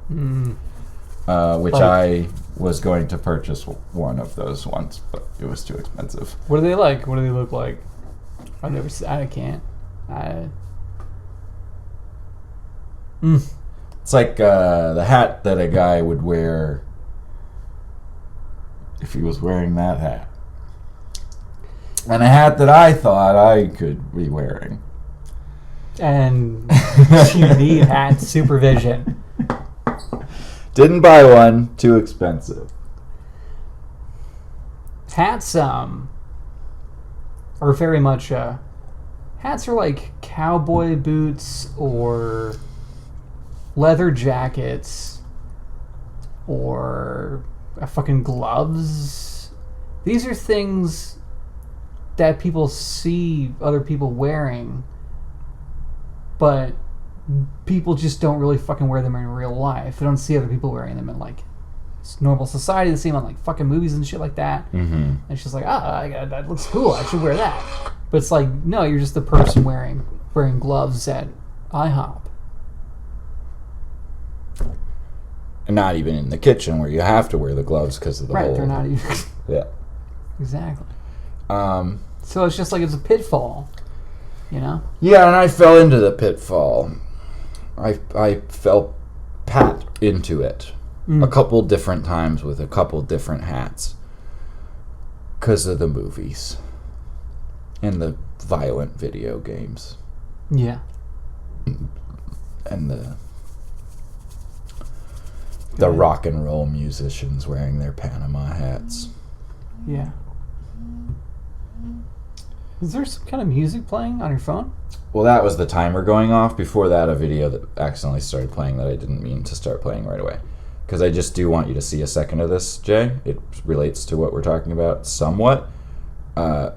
Which I was going to purchase one of those once, but it was too expensive. What are they like? What do they look like? I've never seen. I can't. It's like the hat that a guy would wear if he was wearing that hat. And a hat that I thought I could be wearing. And you need hat supervision. Didn't buy one. Too expensive. Hats are very much hats are like cowboy boots or leather jackets or fucking gloves. these are things that people see other people wearing, but people just don't really fucking wear them in real life. They don't see other people wearing them in like normal society. They see them on like fucking movies and shit like that. Mm-hmm. And it's just like, that looks cool. I should wear that. But it's like, no, you're just the person wearing gloves at IHOP. And not even in the kitchen where you have to wear the gloves because of the right, whole... they're not even... Yeah. Exactly. So it's just like it's a pitfall, you know? Yeah, and I fell into the pitfall. I fell pat into it a couple different times with a couple different hats because of the movies and the violent video games. Yeah. And the rock and roll musicians wearing their Panama hats. Yeah. Is there some kind of music playing on your phone? Well, that was the timer going off. Before that, a video that accidentally started playing that I didn't mean to start playing right away. Because I just do want you to see a second of this, Jay. It relates to what we're talking about somewhat. Sorry.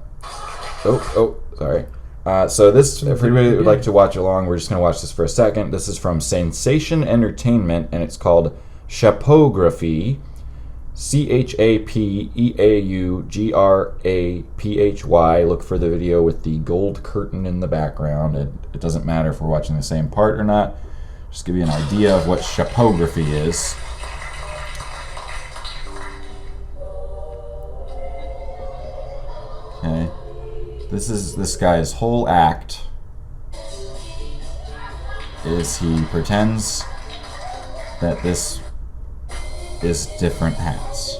So this, if anybody would like to watch along, we're just going to watch this for a second. This is from Sensation Entertainment, and it's called Chapography. CHAPEAUGRAPHY. Look for the video with the gold curtain in the background. It doesn't matter if we're watching the same part or not. Just give you an idea of what chapography is. Okay. This is this guy's whole act is he pretends that this is different hats.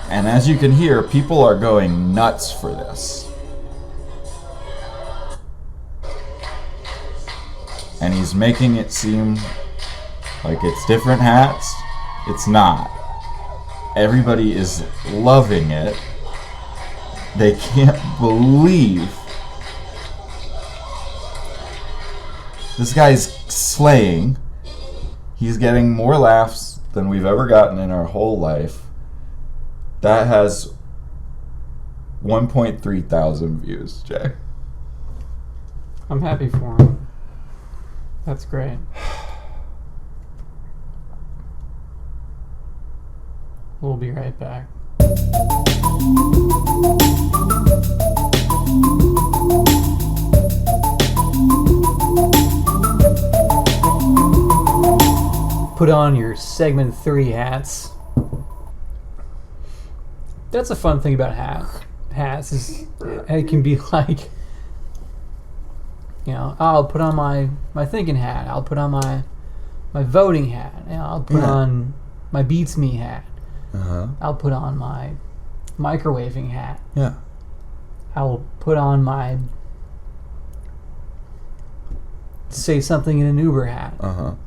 And as you can hear, people are going nuts for this. And he's making it seem like it's different hats. It's not. Everybody is loving it. They can't believe this guy's slaying. He's getting more laughs than we've ever gotten in our whole life. That has 1.3 thousand views, Jay. I'm happy for him. That's great. We'll be right back. Put on your segment 3 hats. That's a fun thing about hats is it can be like, you know, I'll put on my thinking hat. I'll put on my voting hat. You know, I'll put on my Beats Me hat. I'll put on my microwaving hat. Yeah. I'll put on my say something in an Uber hat.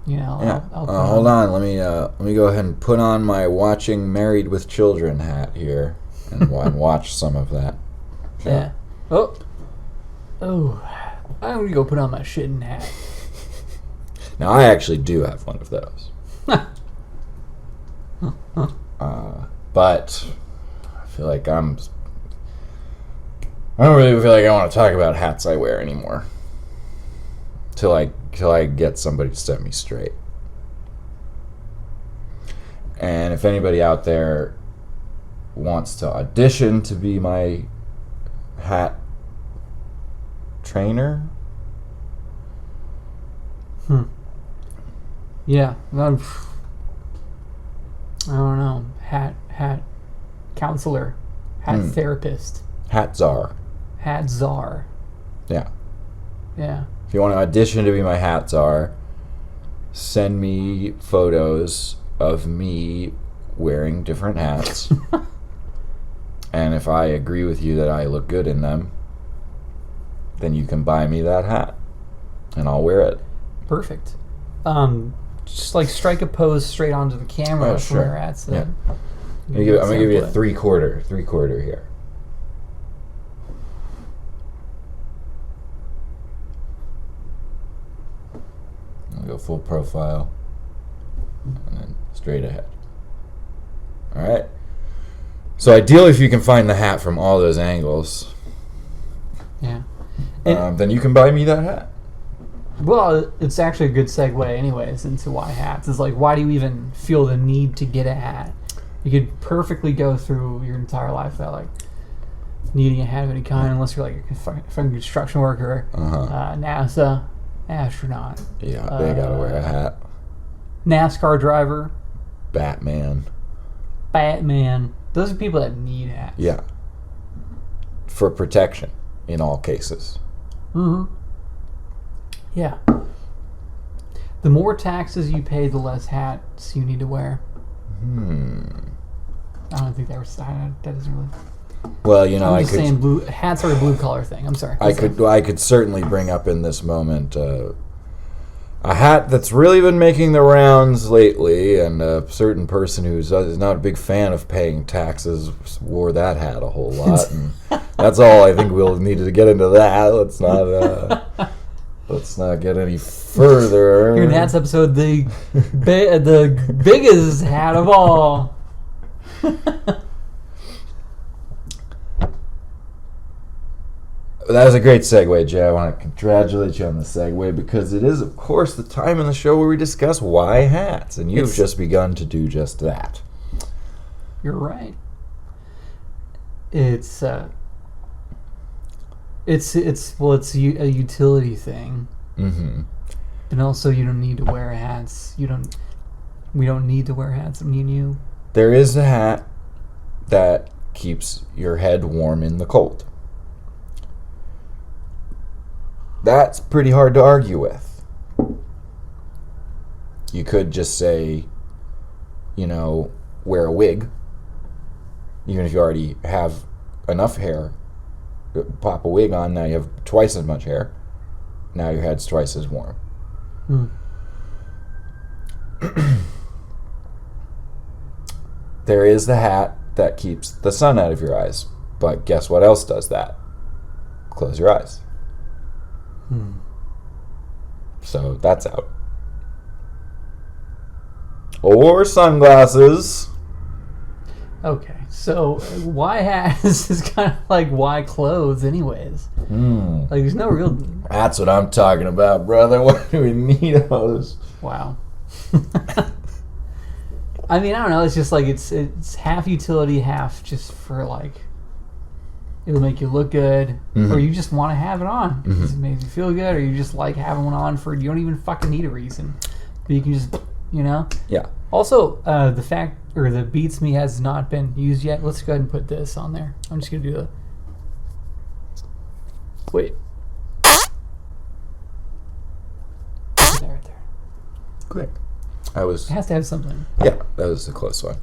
You know. Yeah. I'll Hold on. Let me go ahead and put on my watching Married with Children hat here and watch some of that. Sure. Yeah. Oh. I'm gonna go put on my shitting hat. Now I actually do have one of those. But I feel like I don't really feel like I want to talk about hats I wear anymore. Till I get somebody to set me straight. And if anybody out there wants to audition to be my hat trainer, yeah, I don't know. Hat counselor, hat therapist, hat czar. hat czar. Yeah. Yeah. If you want to audition to be my hat czar, send me photos of me wearing different hats. And if I agree with you that I look good in them, then you can buy me that hat. And I'll wear it. Perfect. Just like strike a pose straight onto the camera Oh, from sure. your hats. Yeah. I'm gonna give you a three-quarter here. I'll go full profile, and then straight ahead. All right. So ideally, if you can find the hat from all those angles, Yeah. then you can buy me that hat. Well, it's actually a good segue, anyways, into why hats. It's like, why do you even feel the need to get a hat? You could perfectly go through your entire life without like needing a hat of any kind, unless you're like a fucking construction worker, NASA astronaut. Yeah, they gotta wear a hat. NASCAR driver. Batman. Those are people that need hats. Yeah. For protection, in all cases. Mm-hmm. Yeah. The more taxes you pay, the less hats you need to wear. I don't think that doesn't really. Well, you know, I'm just saying hats are a blue collar thing. I'm sorry. I could certainly bring up in this moment a hat that's really been making the rounds lately, and a certain person who's not a big fan of paying taxes wore that hat a whole lot, and that's all. I think we'll need to get into that. Let's not get any further. Here in Hats episode, the biggest hat of all. That was a great segue, Jay. I want to congratulate you on the segue because it is, of course, the time in the show where we discuss why hats, and you've just begun to do just that. You're right. It's a utility thing. Mm-hmm. And also, you don't need to wear hats. We don't need to wear hats. Me and you. There is a hat that keeps your head warm in the cold. That's pretty hard to argue with. You could just say, wear a wig. Even if you already have enough hair, pop a wig on, now you have twice as much hair. Now your head's twice as warm. There is the hat that keeps the sun out of your eyes. But guess what else does that? Close your eyes. So that's out. Or sunglasses. Okay, so why hats is kind of like why clothes anyways. Like there's no real... That's what I'm talking about, brother. What do we need those? Wow. I mean, I don't know. It's just like it's half utility, half just for like it'll make you look good, or you just want to have it on because it makes you feel good, or you just like having one on for you don't even fucking need a reason, but you can just Yeah. Also, the fact or the Beats Me has not been used yet. Let's go ahead and put this on there. I'm just gonna do the wait. Right there. Quick. It has to have something. Yeah, that was a close one.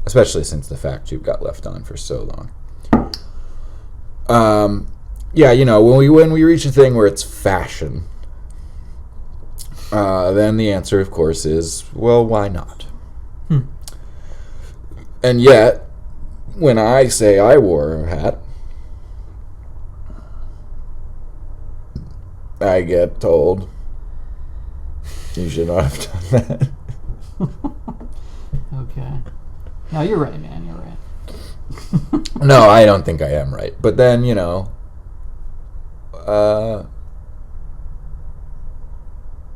Especially since the fact tube got left on for so long. Yeah, when we reach a thing where it's fashion, then the answer, of course, is, well, why not? And yet, when I say I wore a hat, I get told, you should not have done that. Okay. No, you're right, man. You're right. No, I don't think I am right. But then,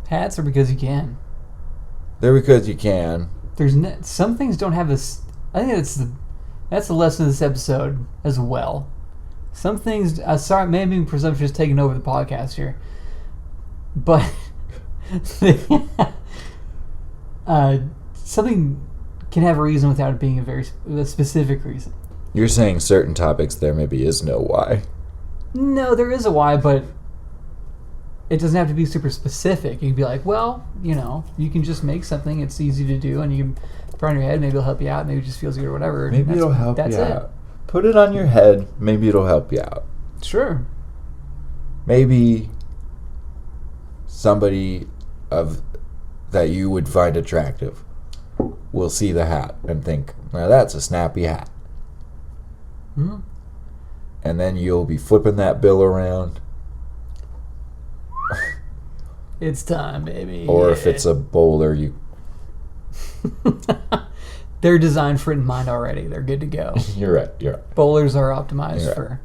hats are because you can. they're because you can. Some things don't have this. I think that's the lesson of this episode as well. Some things. Sorry, maybe presumptuous taking over the podcast here, but something can have a reason without it being a specific reason. You're saying certain topics there maybe is no why. No, there is a why, but it doesn't have to be super specific. You can be like, well, you can just make something. It's easy to do, and you can put it on your head. Maybe it'll help you out. Maybe it just feels good or whatever. Maybe it'll help you out. Put it on your head. Maybe it'll help you out. Sure. Maybe somebody that you would find attractive will see the hat and think, now that's a snappy hat. And then you'll be flipping that bill around. It's time, baby. Or if it's a bowler, you... They're designed for it in mind already. They're good to go. You're right. Bowlers are optimized for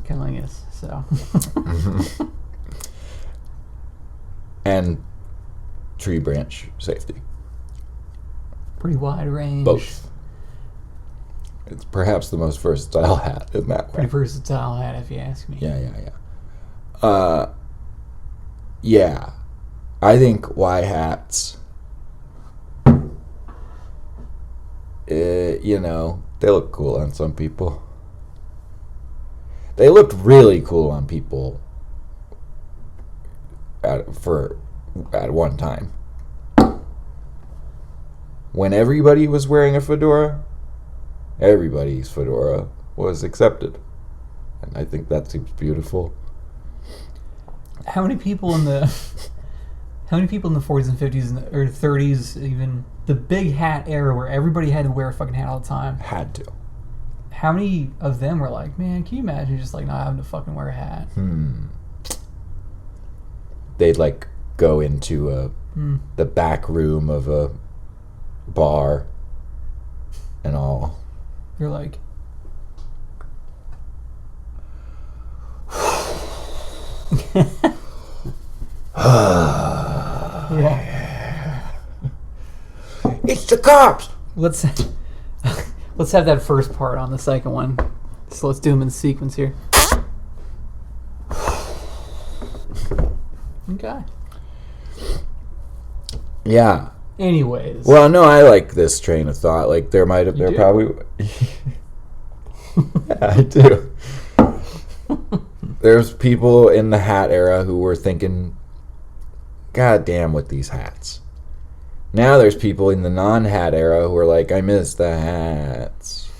killing us. So. And tree branch safety. Pretty wide range. Both. It's perhaps the most versatile hat in that way. Pretty versatile hat, if you ask me. Yeah. I think Y hats, they look cool on some people. They looked really cool on people at one time. When everybody was wearing a fedora, everybody's fedora was accepted. And I think that seems beautiful. How many people in the 40s and 50s or 30s, even the big hat era where everybody had to wear a fucking hat all the time? Had to. How many of them were like, man, can you imagine just like not having to fucking wear a hat? They'd like go into the back room of a bar and all. You're like, yeah. It's the cops. Let's have that first part on the second one. So let's do them in sequence here. Okay. Yeah. Anyways. Well, no, I like this train of thought. Like there probably. Yeah, I do. There's people in the hat era who were thinking, God damn with these hats. Now there's people in the non-hat era who are like, I miss the hats.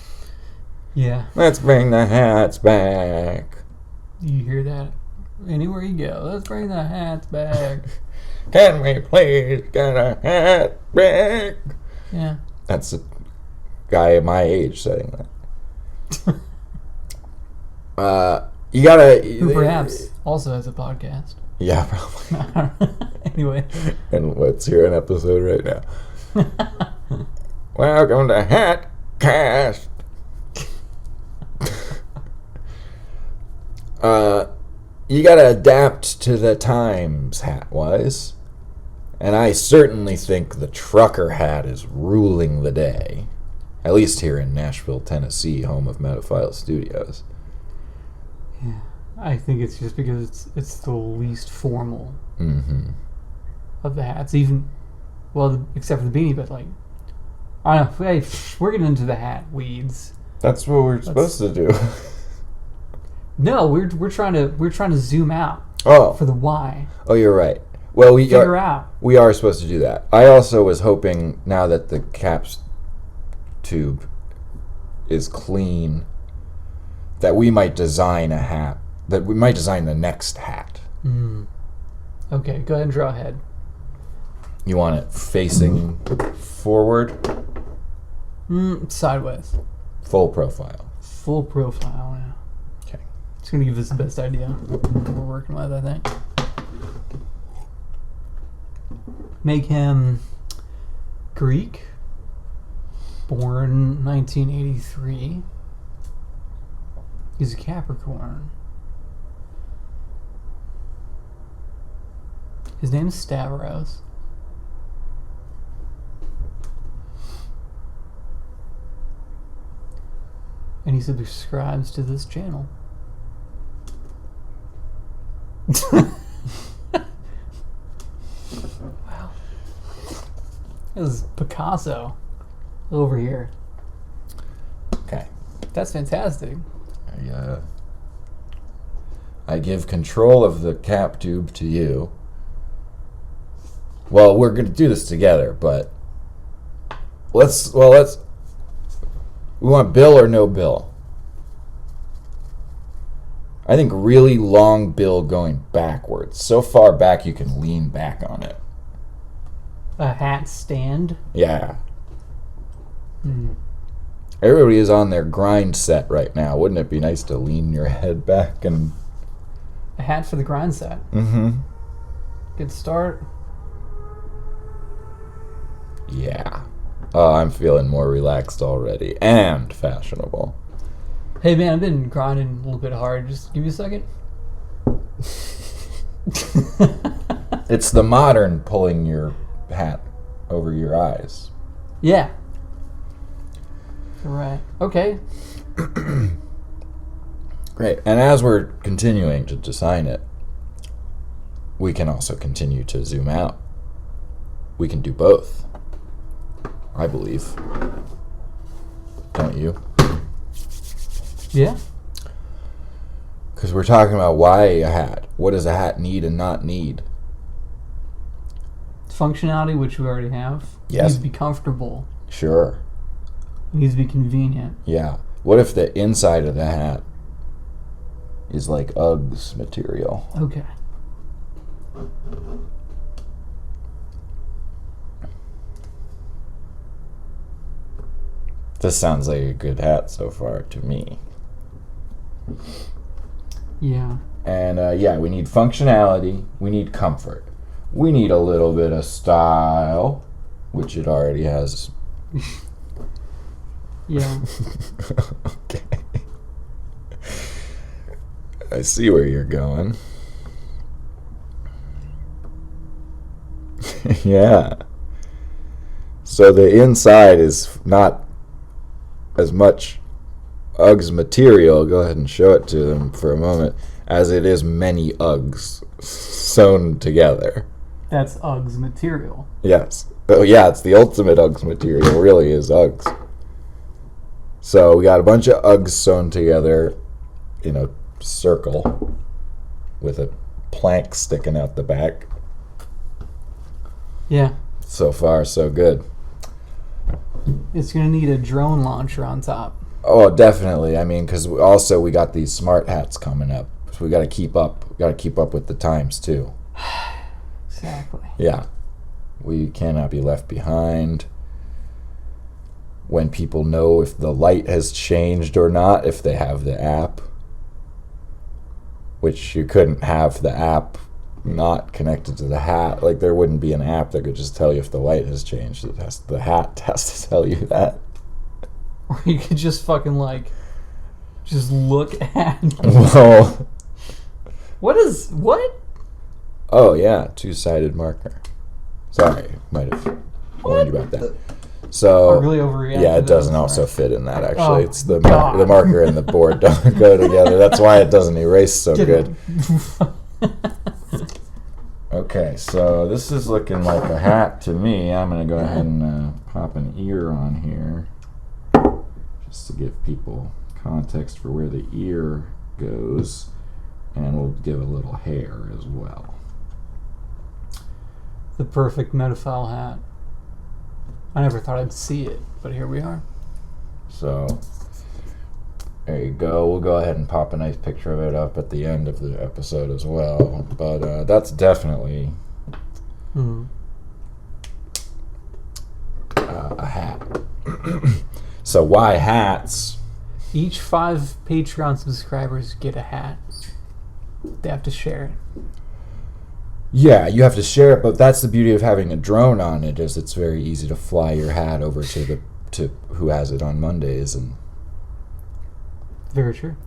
Yeah. Let's bring the hats back. You hear that? Anywhere you go, let's bring the hats back. Can we please get a hat back? Yeah. That's a guy my age saying that. You gotta... Who perhaps also has a podcast. Yeah, probably. Anyway. And let's hear an episode right now. Welcome to Hatcast. You gotta adapt to the times hat-wise. And I certainly think the trucker hat is ruling the day. At least here in Nashville, Tennessee, home of Metaphile Studios. Yeah. I think it's just because it's the least formal of the hats. Even, except for the beanie, but like, I don't know. Hey, we're getting into the hat weeds. That's what we're supposed to do. No, we're trying to zoom out. Oh, for the why. Oh, you're right. Well, we are supposed to do that. I also was hoping now that the caps tube is clean that we might design a hat. That we might design the next hat. Okay, go ahead and draw ahead. You want it facing forward? Sideways. Full profile. Full profile, yeah. Okay. It's going to give us the best idea we're working with, I think. Make him Greek, born 1983. He's a Capricorn. His name is Stavros. And he subscribes to this channel. Wow. This is Picasso over here. Okay. That's fantastic. I give control of the cap tube to you. Well, we're going to do this together, but let's we want bill or no bill? I think really long bill going backwards. So far back you can lean back on it. A hat stand? Yeah. Everybody is on their grind set right now. Wouldn't it be nice to lean your head back and... A hat for the grind set. Good start. Yeah. Oh, I'm feeling more relaxed already and fashionable. Hey man, I've been grinding a little bit hard. Just give me a second. It's the modern pulling your hat over your eyes. Yeah. Right. Okay. Great. And as we're continuing to design it, we can also continue to zoom out. We can do both. I believe. Don't you? Yeah. Because we're talking about why a hat. What does a hat need and not need? Functionality, which we already have. Yes. It needs to be comfortable. Sure. It needs to be convenient. Yeah. What if the inside of the hat is like Uggs material? Okay. This sounds like a good hat so far to me. Yeah. And we need functionality. We need comfort. We need a little bit of style, which it already has. Yeah. Okay. I see where you're going. Yeah. So the inside is not as much Uggs material, go ahead and show it to them for a moment, as it is many Uggs sewn together. That's Uggs material. Yes. Oh yeah, it's the ultimate Uggs material, really is Uggs. So we got a bunch of Uggs sewn together in a circle with a plank sticking out the back. Yeah. So far, so good. It's going to need a drone launcher on top. Oh, definitely. I mean, because also we got these smart hats coming up. So we got to keep up. We got to keep up with the times, too. Exactly. Yeah. We cannot be left behind. When people know if the light has changed or not, if they have the app. Which you couldn't have the app not connected to the hat. Like, there wouldn't be an app that could just tell you if the light has changed. The hat has to tell you that. Or you could just fucking, just look at... Whoa. What? Oh, yeah, two-sided marker. Sorry, might have warned you about that. So, I really overreacted. yeah, it doesn't to also that. fit in that, actually. Oh, It's the God. the marker and the board don't go together. That's why it doesn't erase so good. Okay, so this is looking like a hat to me. I'm going to go ahead and pop an ear on here just to give people context for where the ear goes, and we'll give a little hair as well. The perfect metaphile hat. I never thought I'd see it, but here we are. So there you go. We'll go ahead and pop a nice picture of it up at the end of the episode as well. But that's definitely a hat. So why hats? Each 5 Patreon subscribers get a hat. They have to share it. Yeah, you have to share it, but that's the beauty of having a drone on it, is it's very easy to fly your hat over to who has it on Mondays. And Very true.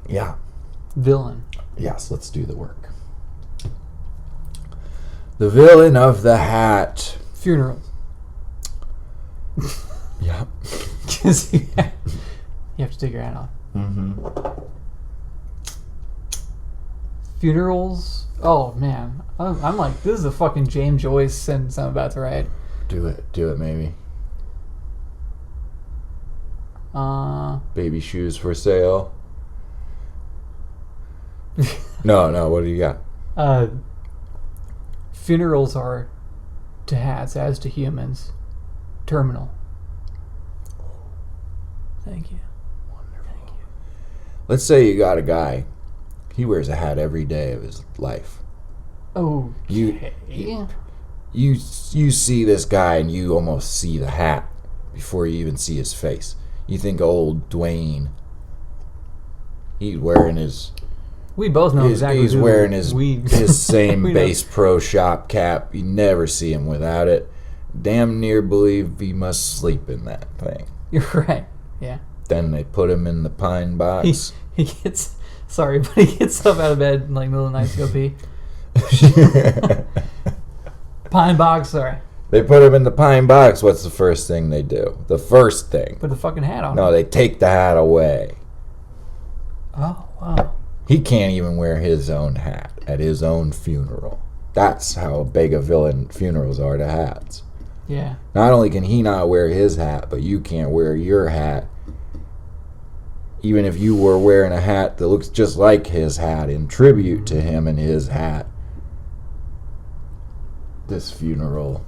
yeah. Villain. Yes, let's do the work. The villain of the hat. Funeral. Yeah. Because you have to take your hat off. Mm-hmm. Funerals. Oh, man. I'm like, this is a fucking James Joyce sentence I'm about to write. Do it, maybe. Baby shoes for sale. No, what do you got? Funerals are to hats as to humans. Terminal. Thank you. Wonderful. Thank you. Let's say you got a guy. He wears a hat every day of his life. Oh, You see this guy and you almost see the hat before you even see his face. You think old Dwayne, he's wearing his We both know exactly. He's wearing his same we Bass Pro Shop cap. You never see him without it. Damn near believe he must sleep in that thing. You're right. Yeah. Then they put him in the pine box. He gets up out of bed in like middle of the night to go pee. Pine box, sorry. They put him in the pine box. What's the first thing they do? The first thing. Put the fucking hat on. No, they take the hat away. Oh, wow. He can't even wear his own hat at his own funeral. That's how big a villain funerals are to hats. Yeah. Not only can he not wear his hat, but you can't wear your hat. Even if you were wearing a hat that looks just like his hat in tribute to him and his hat. This funeral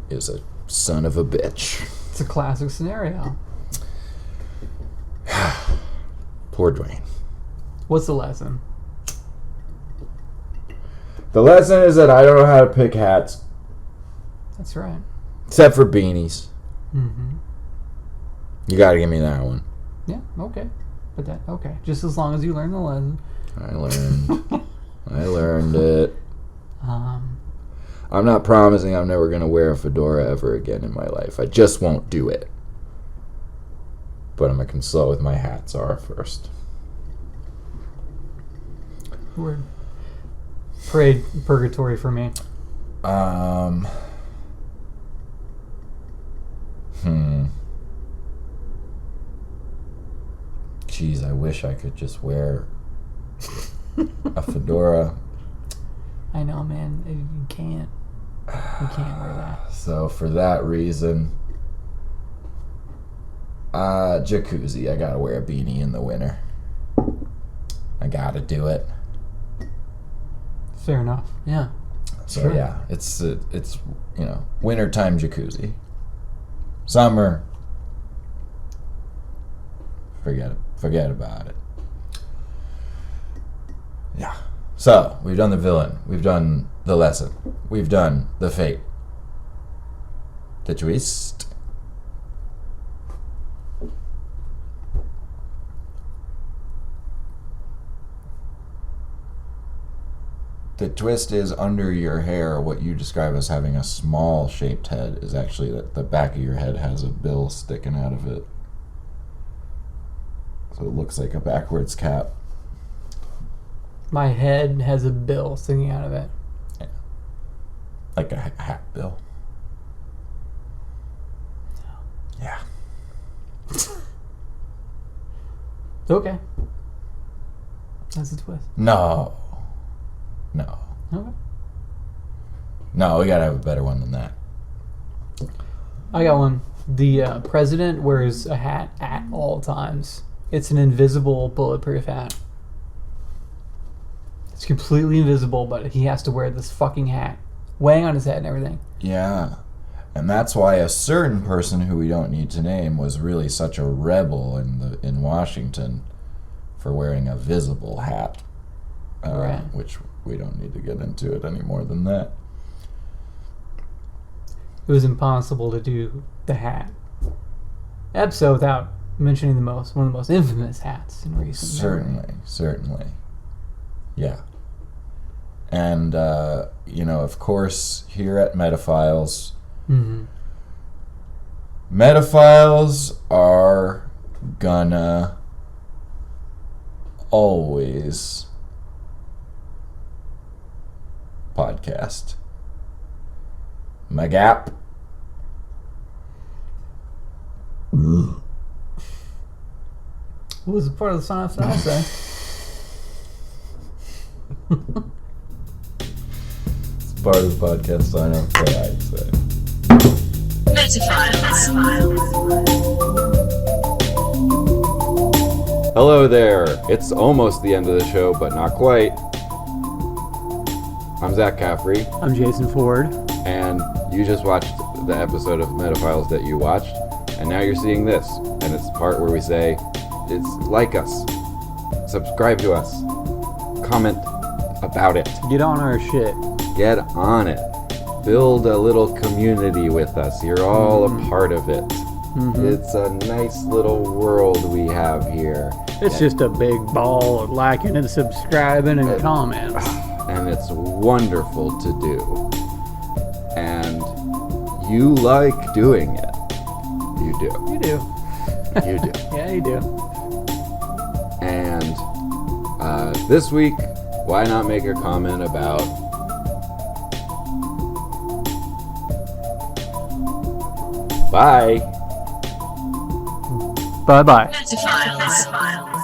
is a son of a bitch. It's a classic scenario. Poor Dwayne. What's the lesson? The lesson is that I don't know how to pick hats. That's right. Except for beanies. Mm-hmm. You gotta give me that one. Yeah, okay. But okay. Just as long as you learn the lesson. I learned it. I'm not promising I'm never gonna wear a fedora ever again in my life. I just won't do it. But I'm gonna consult with my hats are first. Word. Parade purgatory for me. Jeez, I wish I could just wear a fedora. I know, man. You can't. You can't wear that. So for that reason, jacuzzi. I gotta wear a beanie in the winter. I gotta do it. Fair enough. Yeah. So sure. Yeah, it's wintertime jacuzzi. Summer, forget about it. Yeah. So we've done the villain. We've done the lesson. We've done the fate. The twist. The twist is under your hair. What you describe as having a small shaped head is actually that the back of your head has a bill sticking out of it. So it looks like a backwards cap. My head has a bill sticking out of it. Yeah. Like a hat bill. Yeah. Okay. That's a twist. No. Okay. No, we gotta have a better one than that. I got one. The president wears a hat at all times. It's an invisible bulletproof hat. It's completely invisible, but he has to wear this fucking hat, weighing on his head and everything. Yeah. And that's why a certain person who we don't need to name was really such a rebel in Washington for wearing a visible hat. Right. Which we don't need to get into it any more than that. It was impossible to do the hat episode without mentioning one of the most infamous hats in recent memory. Certainly. Yeah. And, of course, here at Metaphiles, Metaphiles are gonna always podcast. Magap. What was the part of the sign-off that I say? It's part of the podcast sign-off that I'd say. Hello there. It's almost the end of the show, but not quite. I'm Zach Caffrey. I'm Jason Ford. And you just watched the episode of Metaphiles that you watched, and now you're seeing this. And it's the part where we say, it's like us, subscribe to us, comment about it. Get on our shit. Get on it. Build a little community with us. You're all a part of it. It's a nice little world we have here. It's just a big ball of liking and subscribing and comments. And it's wonderful to do. And you like doing it. You do. You do. You do. Yeah, you do. And this week, why not make a comment about bye. Bye-bye. Metafiles.